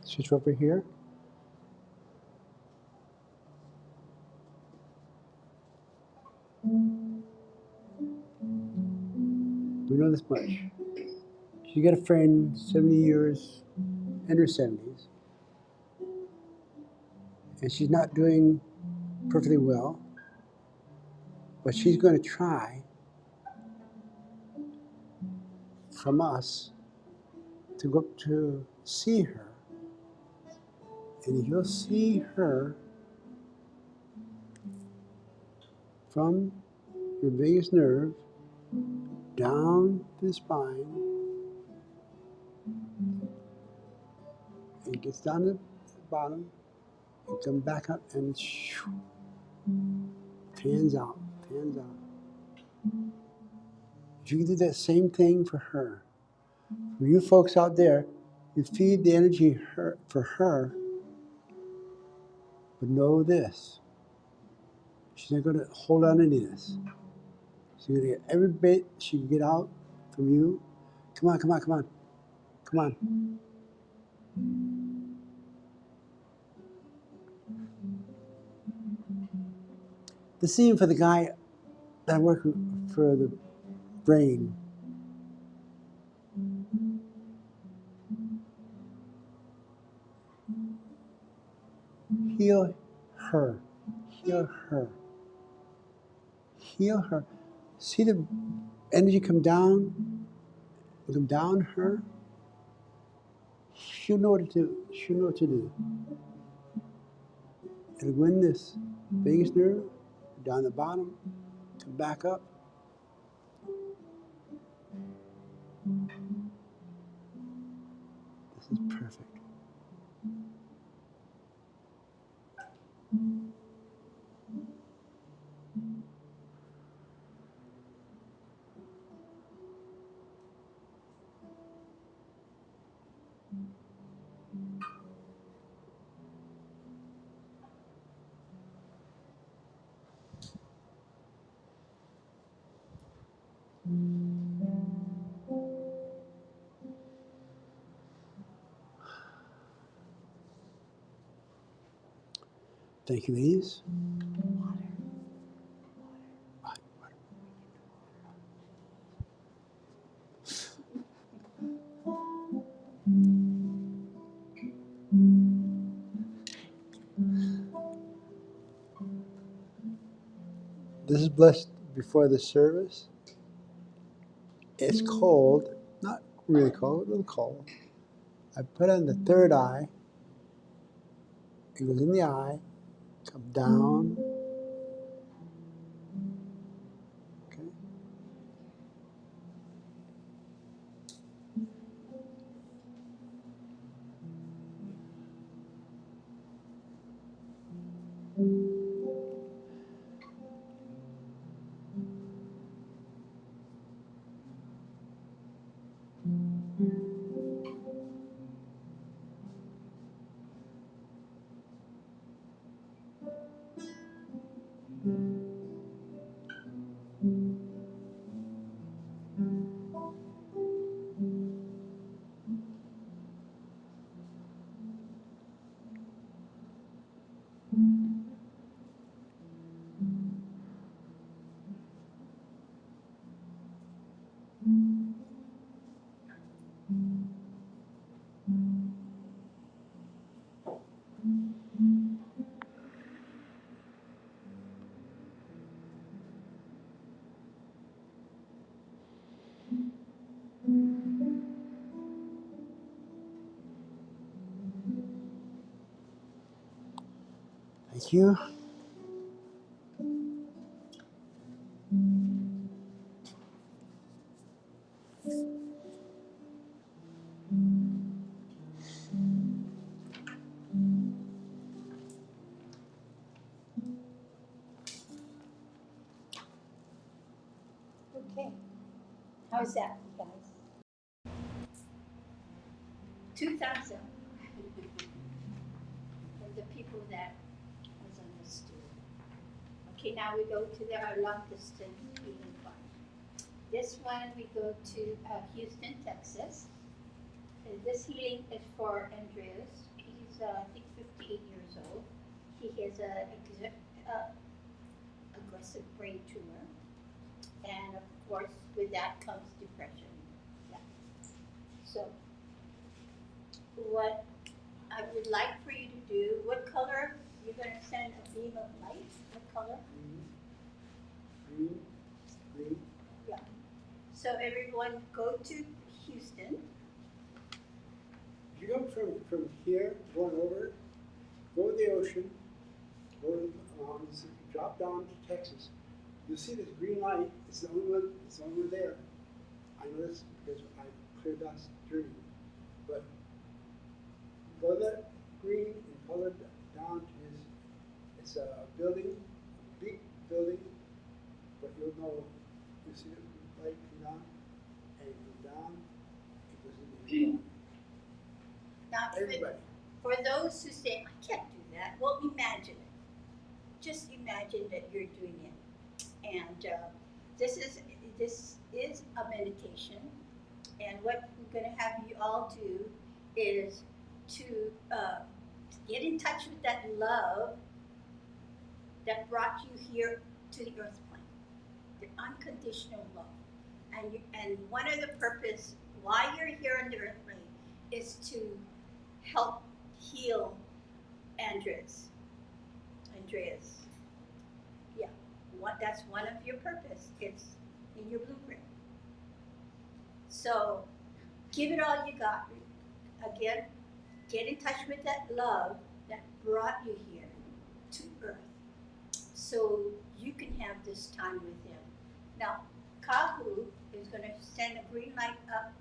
switch over here. We know this much. You got a friend, 70 years, in her 70s, and she's not doing perfectly well, but she's going to try from us to go up to see her, and you'll see her from your vagus nerve down the spine. It gets down to the bottom and come back up and fans out, fans out. If you can do that same thing for her, for you folks out there, you feed the energy for her, but know this, she's not going to hold on to any of this. She's going to get every bit she can get out from you. Come on, come on, come on, come on. The same for the guy that I work for the brain. Heal her. Heal her. Heal her. See the energy come down her. She'll know what to do. She'll know what to do. It'll go in this vagus nerve, down the bottom, come back up. This is perfect. Thank you, ladies. This is blessed before the service. It's cold, not really cold, a little cold. I put on the third eye. It goes in the eye, come down. Okay. Thank you. Okay. How's that, you guys? 2,000. For the people that was understood. Okay, now we go to our long distance healing one. This one we go to Houston, Texas. This healing is for Andreas. He's I think 58 years old. He has a aggressive brain tumor, and of course with that comes depression. Yeah. So what I would like for you to do, what color you're going to send a beam of light? What color? Green. Green. Yeah. So everyone go to Houston. If you go from here, going over, go to the ocean, go to the mountains, drop down to Texas, you'll see this green light. It's the only one. It's the only one there. I know this because I cleared that journey. But go that green and color down to his. It's a building, a big building, but you'll know. You see the light come down, and it goes down. It goes into his body. Now, Everybody. for those who say, I can't do that, well, imagine it. Just imagine that you're doing it. And this is a meditation. And what we're going to have you all do is to get in touch with that love that brought you here to the earth plane, the unconditional love. And one of the purpose why you're here on the earth plane is to help heal Andreas. Yeah, that's one of your purpose. It's in your blueprint. So give it all you got. Again, get in touch with that love that brought you here to earth so you can have this time with him. Now, Kahu is going to send a green light up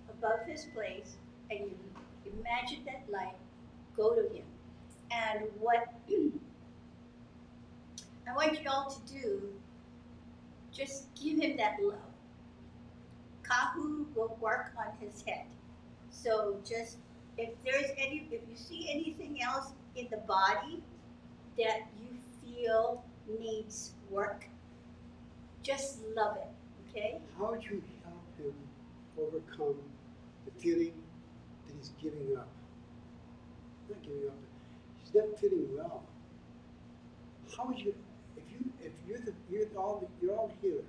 above his place, and you imagine that light go to him. And what I want you all to do, just give him that love. Kahu will work on his head. So just if you see anything else in the body that you feel needs work, just love it, okay? How would you help him overcome the feeling that he's giving up? Not giving up, he's not feeling well. how would you, if you're all the healer,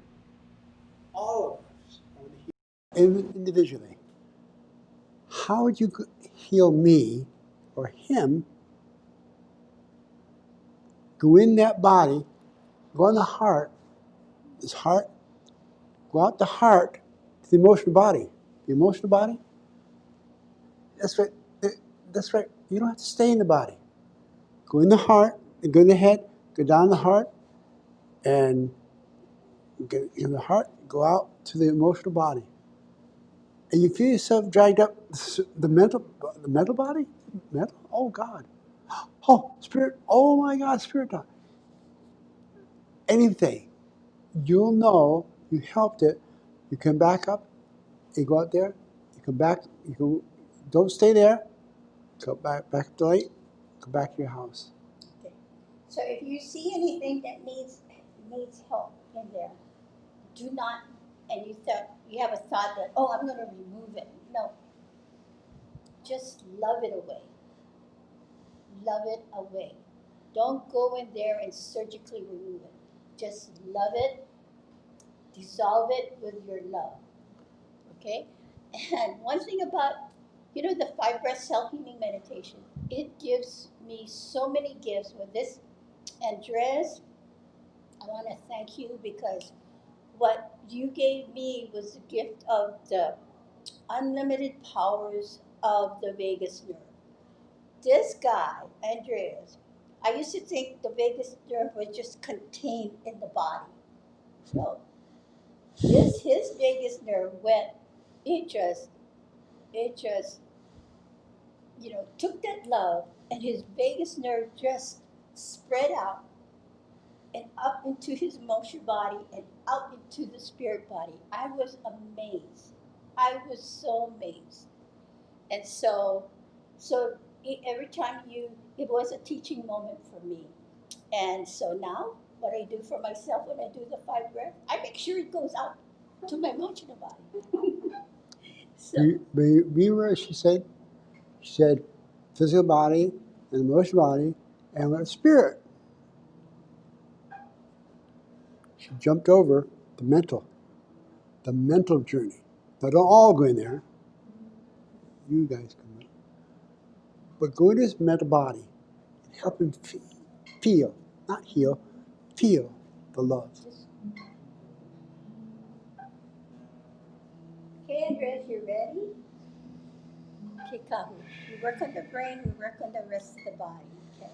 all of us are the healer individually. How would you heal me or him? Go in that body, go in the heart, this heart, go out the heart to the emotional body. The emotional body, that's right. That's right. You don't have to stay in the body. Go in the heart, go in the head, go down the heart, and get in the heart, go out to the emotional body. And you feel yourself dragged up the mental body? Mental? Oh God. Oh, spirit. Oh my God, spirit. Anything. You'll know you helped it. You come back up, you go out there, you come back, you go, don't stay there, go back up the light, go back to your house. Okay. So if you see anything that needs help in there, do not. And you have a thought that, oh, I'm going to remove it. No, just love it away. Love it away. Don't go in there and surgically remove it. Just love it. Dissolve it with your love. Okay. And one thing about the 5 breath self-healing meditation, it gives me so many gifts with this. Andres, I want to thank you because what you gave me was the gift of the unlimited powers of the vagus nerve. This guy, Andreas, I used to think the vagus nerve was just contained in the body. No, his vagus nerve went, it just took that love, and his vagus nerve just spread out and up into his emotional body and out into the spirit body. I was amazed. I was so amazed. And so every time it was a teaching moment for me. And so now, what I do for myself when I do the 5 breath, I make sure it goes out to my emotional body. So, Remember she said? She said physical body and emotional body and with spirit. She jumped over the mental journey. Now don't all go in there. You guys come in. But go to his mental body and help him feel, not heal, feel the love. okay, Andres, you ready? Okay, come. We work on the brain, we work on the rest of the body, okay?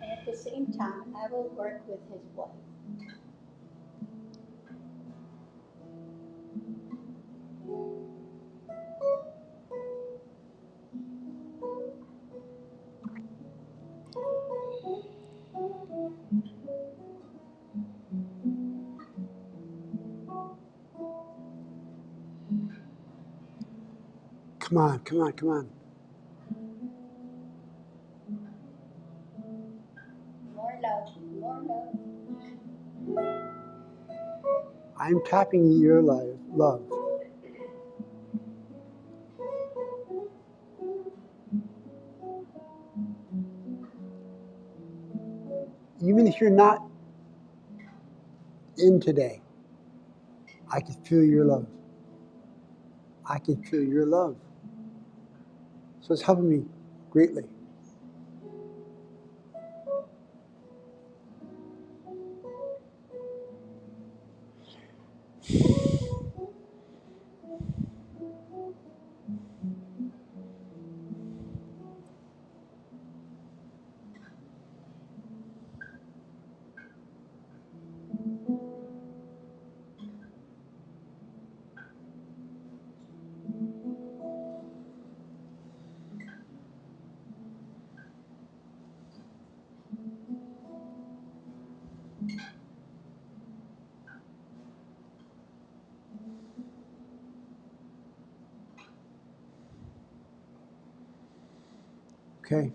And at the same time, I will work with his wife. Come on, come on, come on. More love, more love. I'm tapping your love. Even if you're not in today, I can feel your love. I can feel your love. So it's helping me greatly. Okay.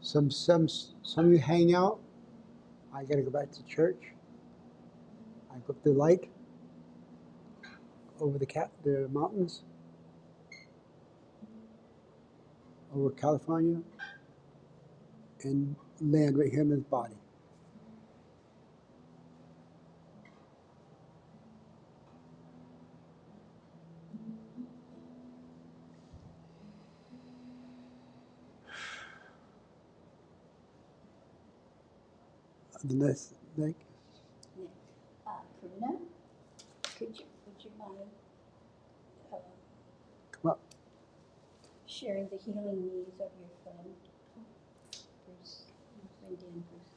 Some of you hang out. I got to go back to church. I go up the light over the mountains, over California, and land right here in his body. The next, Nick, Karina, would you mind come up. sharing the healing needs of your friend, Bruce, Wendy and Bruce?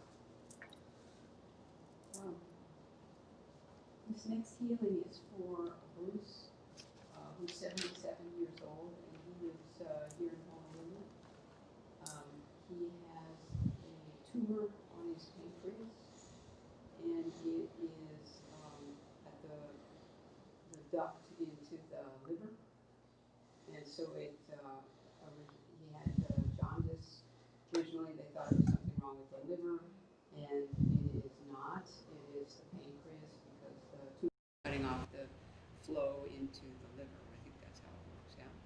This next healing is for Bruce, who's 77 years old, and he lives here in Honolulu. He has a tumor on his pancreas, and it is at the duct into the liver, and so he had jaundice. Originally, they thought it was something wrong with the liver, and it is not. It is the pancreas because the tumor is cutting off the flow into the liver. I think that's how it works out.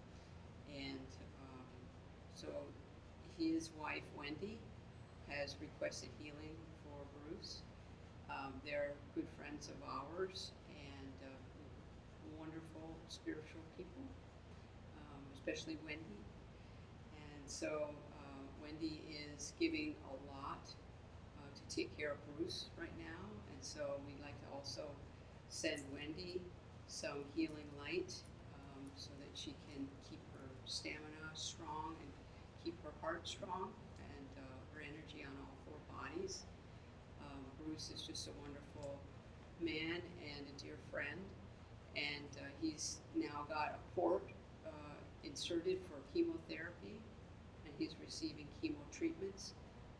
And so his wife, Wendy, has requested healing for Bruce. They're good friends of ours and wonderful spiritual people, especially Wendy. And so Wendy is giving a lot to take care of Bruce right now. And so we'd like to also send Wendy some healing light so that she can keep her stamina strong and keep her heart strong and her energy on all four bodies. Bruce is just a wonderful man and a dear friend, and he's now got a port inserted for chemotherapy, and he's receiving chemo treatments.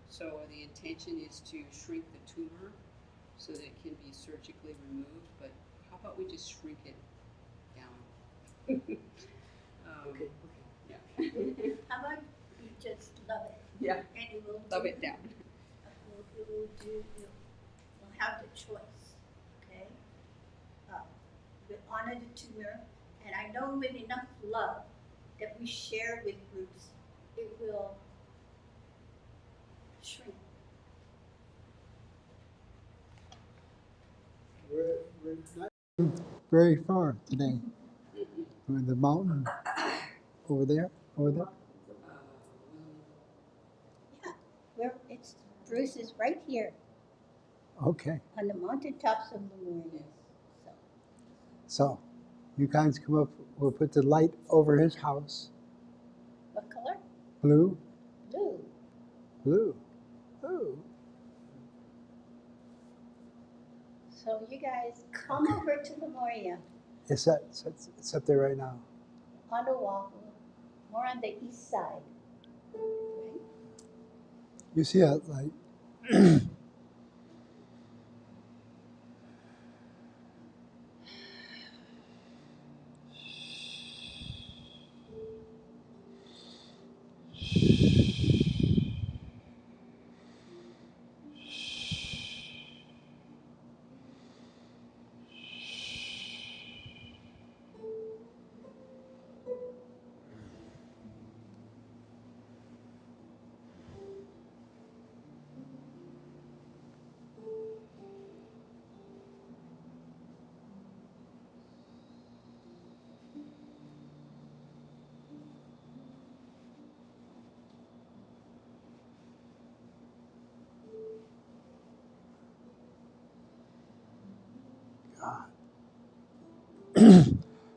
So the intention is to shrink the tumor so that it can be surgically removed, but how about we just shrink it down? Okay. Yeah. How about you just love it? Yeah. And you will Love do, it down. You'll have the choice, okay? We honor the tumor, and I know with enough love that we share with Bruce, it will shrink. We're not very far today. We're in the mountain over there. Yeah, Bruce is right here Okay. on the mountaintops of Lemuria. So, you guys come up. We'll put the light over his house. What color? Blue. Blue. Blue. Blue. So you guys come over to Lemuria It's up there right now. on Oahu, more on the east side. Right? You see that light?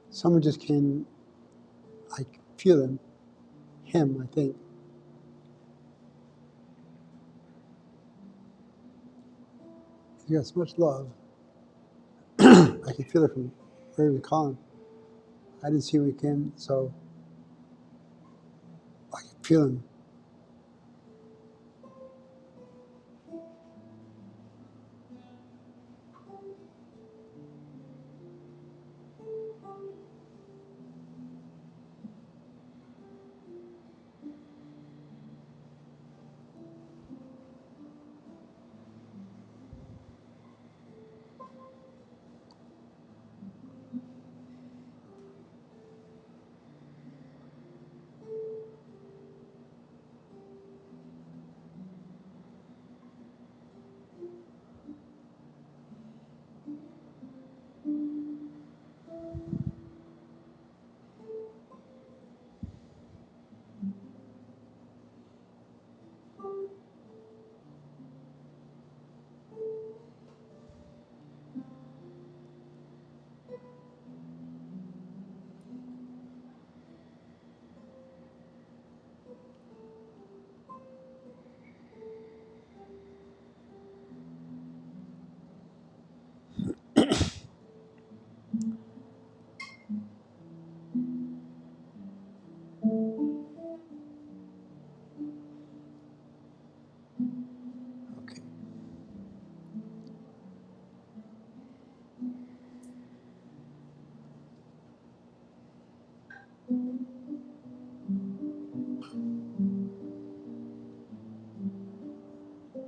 Someone just came. I feel him. I think. He got so much love. I can feel it from where he was calling. I didn't see when he came, so I can feel him.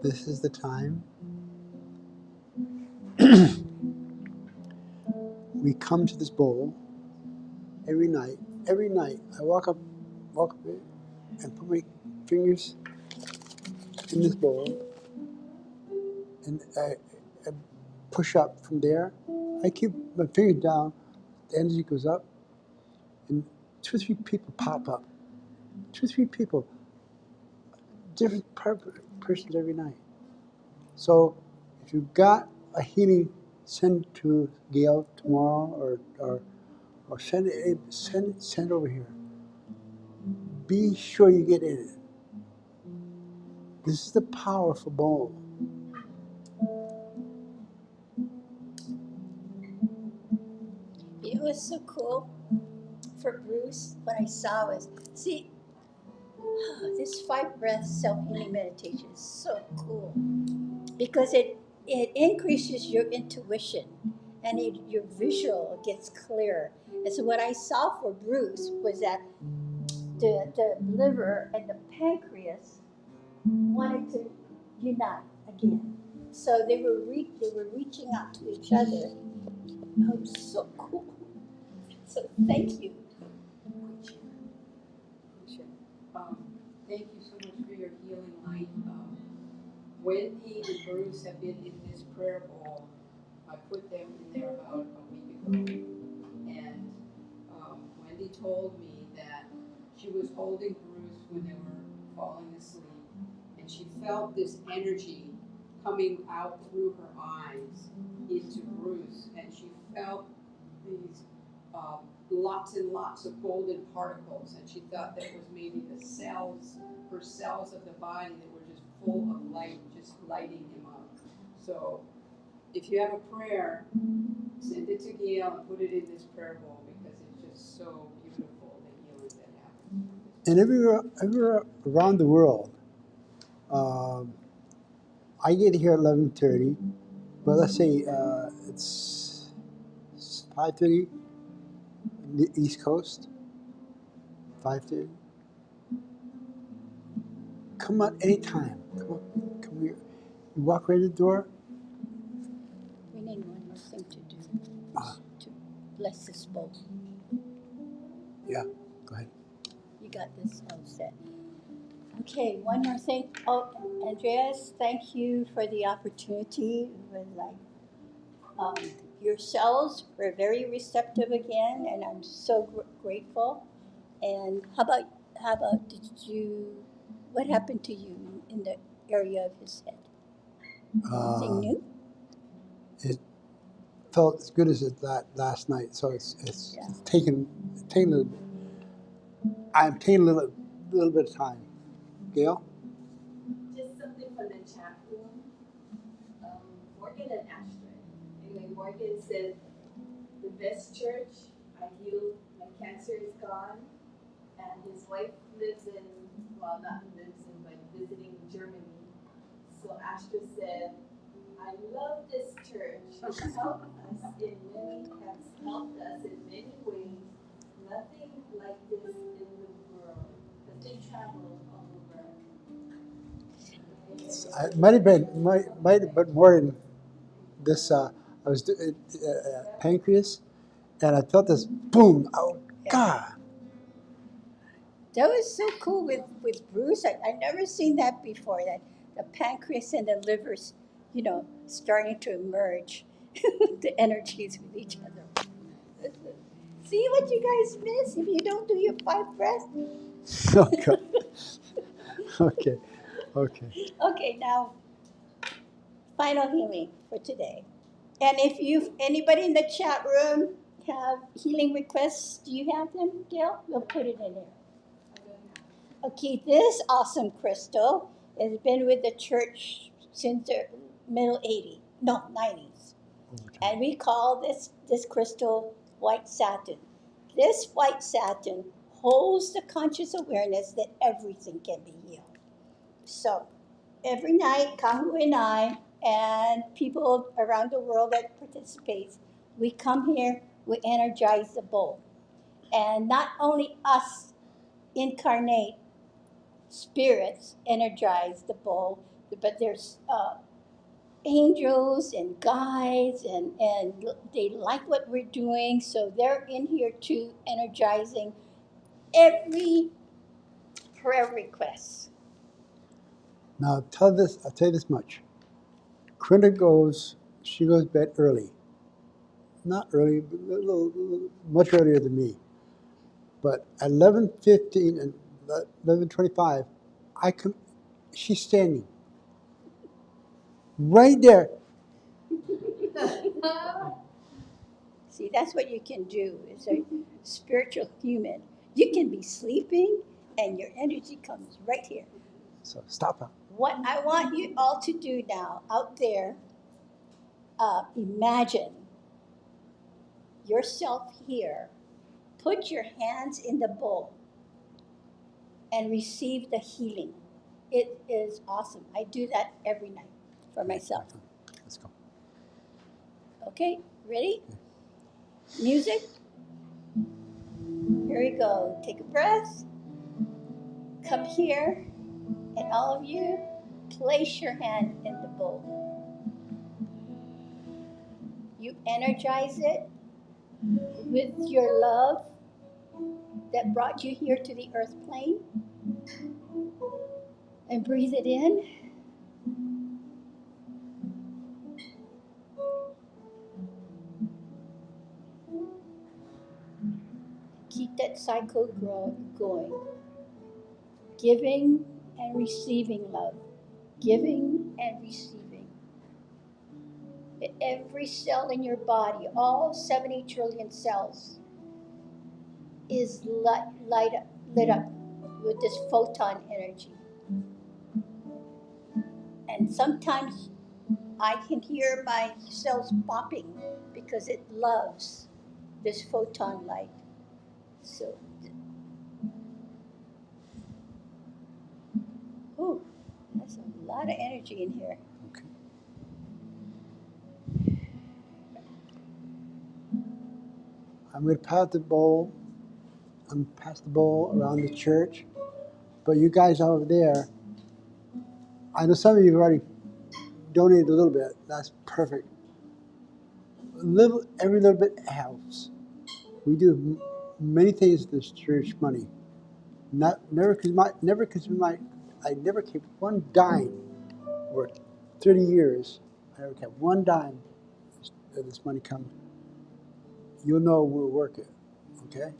this is the time we come to this bowl every night. Every night, I walk up and put my fingers in this bowl, and I push up from there. I keep my fingers down, the energy goes up, and 2 or 3 people pop up. 2 or 3 people, different persons every night. So if you've got a healing, send to Gail tomorrow, or send it over here. Be sure you get in it. This is the powerful bowl. It was so cool for Bruce. What I saw was, see, this 5 breath self-healing meditation is so cool because it increases your intuition and your visual gets clearer. And so what I saw for Bruce was that the liver and the pancreas wanted to unite again. So they were reaching out to each other. Oh, it was so cool. So thank you. Thank you so much for your healing light. Wendy and Bruce have been in this prayer bowl. I put them in there about a week ago. And Wendy told me that she was holding Bruce when they were falling asleep. And she felt this energy coming out through her eyes into Bruce. And she felt these lots and lots of golden particles, and she thought that was maybe the cells, her cells of the body that were just full of light, just lighting him up. So if you have a prayer, send it to Gail and put it in this prayer bowl because it's just so beautiful, the healing that happens. And everywhere around the world, I get here at 11:30, but let's say it's 5:30 in the East Coast. 5:30. Come on anytime. Come here. You walk right in the door. We need one more thing to do Ah. to bless this bowl. Yeah, go ahead. You got this all set. Okay, one more thing. Oh, Andreas, thank you for the opportunity. It was like your cells were very receptive again, and I'm so grateful. And how about did you? What happened to you in the area of his head? Anything new? It felt as good as it that last night, so it's Yeah. taken a little bit. I'm taking a little bit of time. Gail? Just something from the chat room. Morgan and Astrid. Anyway, Morgan said, the best church, I healed, my cancer is gone. And his wife lives in, well, not lives in, but visiting Germany. So Astrid said, I love this church. It's helped us in many, has helped us in many ways. Nothing like this in the world. But they travel all over. It might have been more than this. I was pancreas, and I felt this boom. Oh God! That was so cool with Bruce. I never seen that before. That the pancreas and the livers, starting to emerge, the energies with each other. See what you guys miss if you don't do your 5 breaths. Okay. Okay. Okay. Okay, now final healing for today. And if anybody in the chat room have healing requests, do you have them, Gail? We'll put it in there. Okay, this awesome crystal has been with the church since the middle 90s. And we call this crystal white satin. This white satin holds the conscious awareness that everything can be healed. So every night, Kahu and I, and people around the world that participates, we come here, we energize the bowl. And not only us incarnate spirits energize the bowl, but there's angels and guides, and they like what we're doing, so they're in here too, energizing every prayer request. Now, I'll tell you this much. Quinta she goes to bed early. Not early, but much earlier than me. But at 11:15 and 11:25, she's standing right there. See, that's what you can do as a spiritual human. You can be sleeping and your energy comes right here. So stop her. What I want you all to do now out there, imagine yourself here. Put your hands in the bowl and receive the healing. It is awesome. I do that every night for myself. Let's go. Okay, ready? Music. Here we go. Take a breath. Come here, and all of you, place your hand in the bowl. You energize it with your love that brought you here to the earth plane. And breathe it in. Keep that cycle going. Giving and receiving love. Giving and receiving. Every cell in your body, all 70 trillion cells, is lit up with this photon energy. And sometimes I can hear my cells popping because it loves this photon light. So, that's a lot of energy in here. Okay. I'm going to pass the bowl. I'm going to pass the bowl around the church. But you guys over there, I know some of you have already donated a little bit. That's perfect. Every little bit helps. We do many things with this church money. Never I never kept one dime for 30 years. I never kept one dime of this money coming. You'll know we'll work it, okay?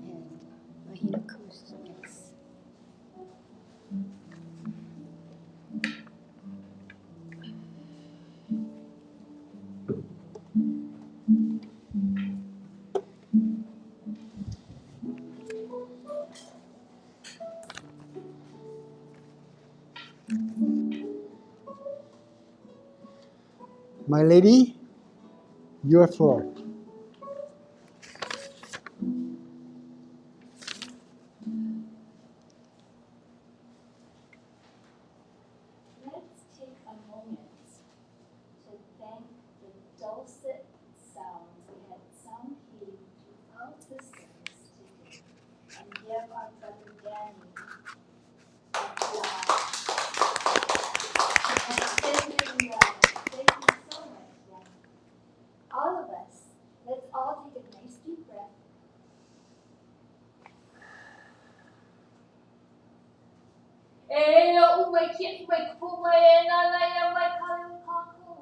And Mahina Coast next. My lady, your floor. Let's take a moment to thank the dulcet sounds. We had sound healing throughout the service today, and give our brother Danny applause. And sending love. Thank you so much, Danny. All of us, let's all take a nice deep breath. Umay kit may kumay na may kalukako.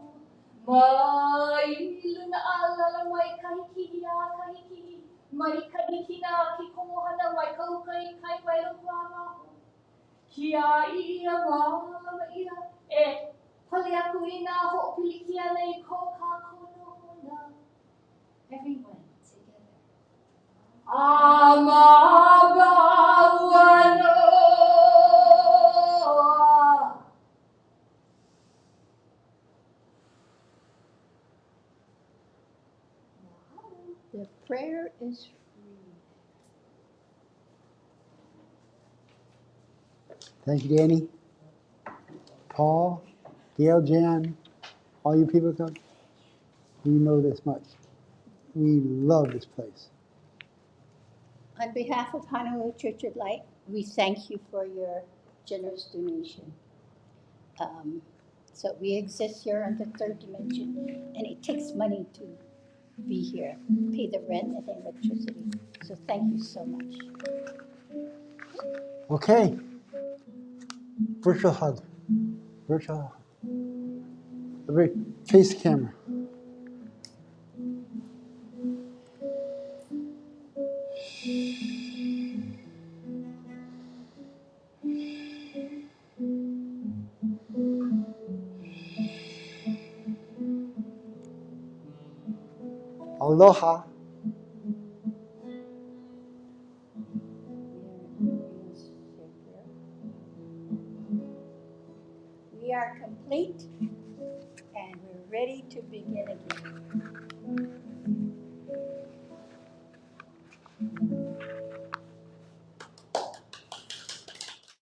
May luna alala may kahikiya kahiki. May kahikina kikumuha na may kaukay kay may lugwama. Kia iya mama iya paliaku ina ho pilikia na ikokakuno na. Everyone together. Amabawano. The prayer is free. Thank you, Danny. Paul, Gail, Jan, all you people come. We know this much. We love this place. On behalf of Honolulu Church of Light, we thank you for your generous donation. So we exist here on the third dimension, and it takes money to be here, pay the rent and the electricity. So thank you so much. Okay. Virtual hug. Virtual hug. Everybody face the camera. Aloha. We are complete, and we're ready to begin again.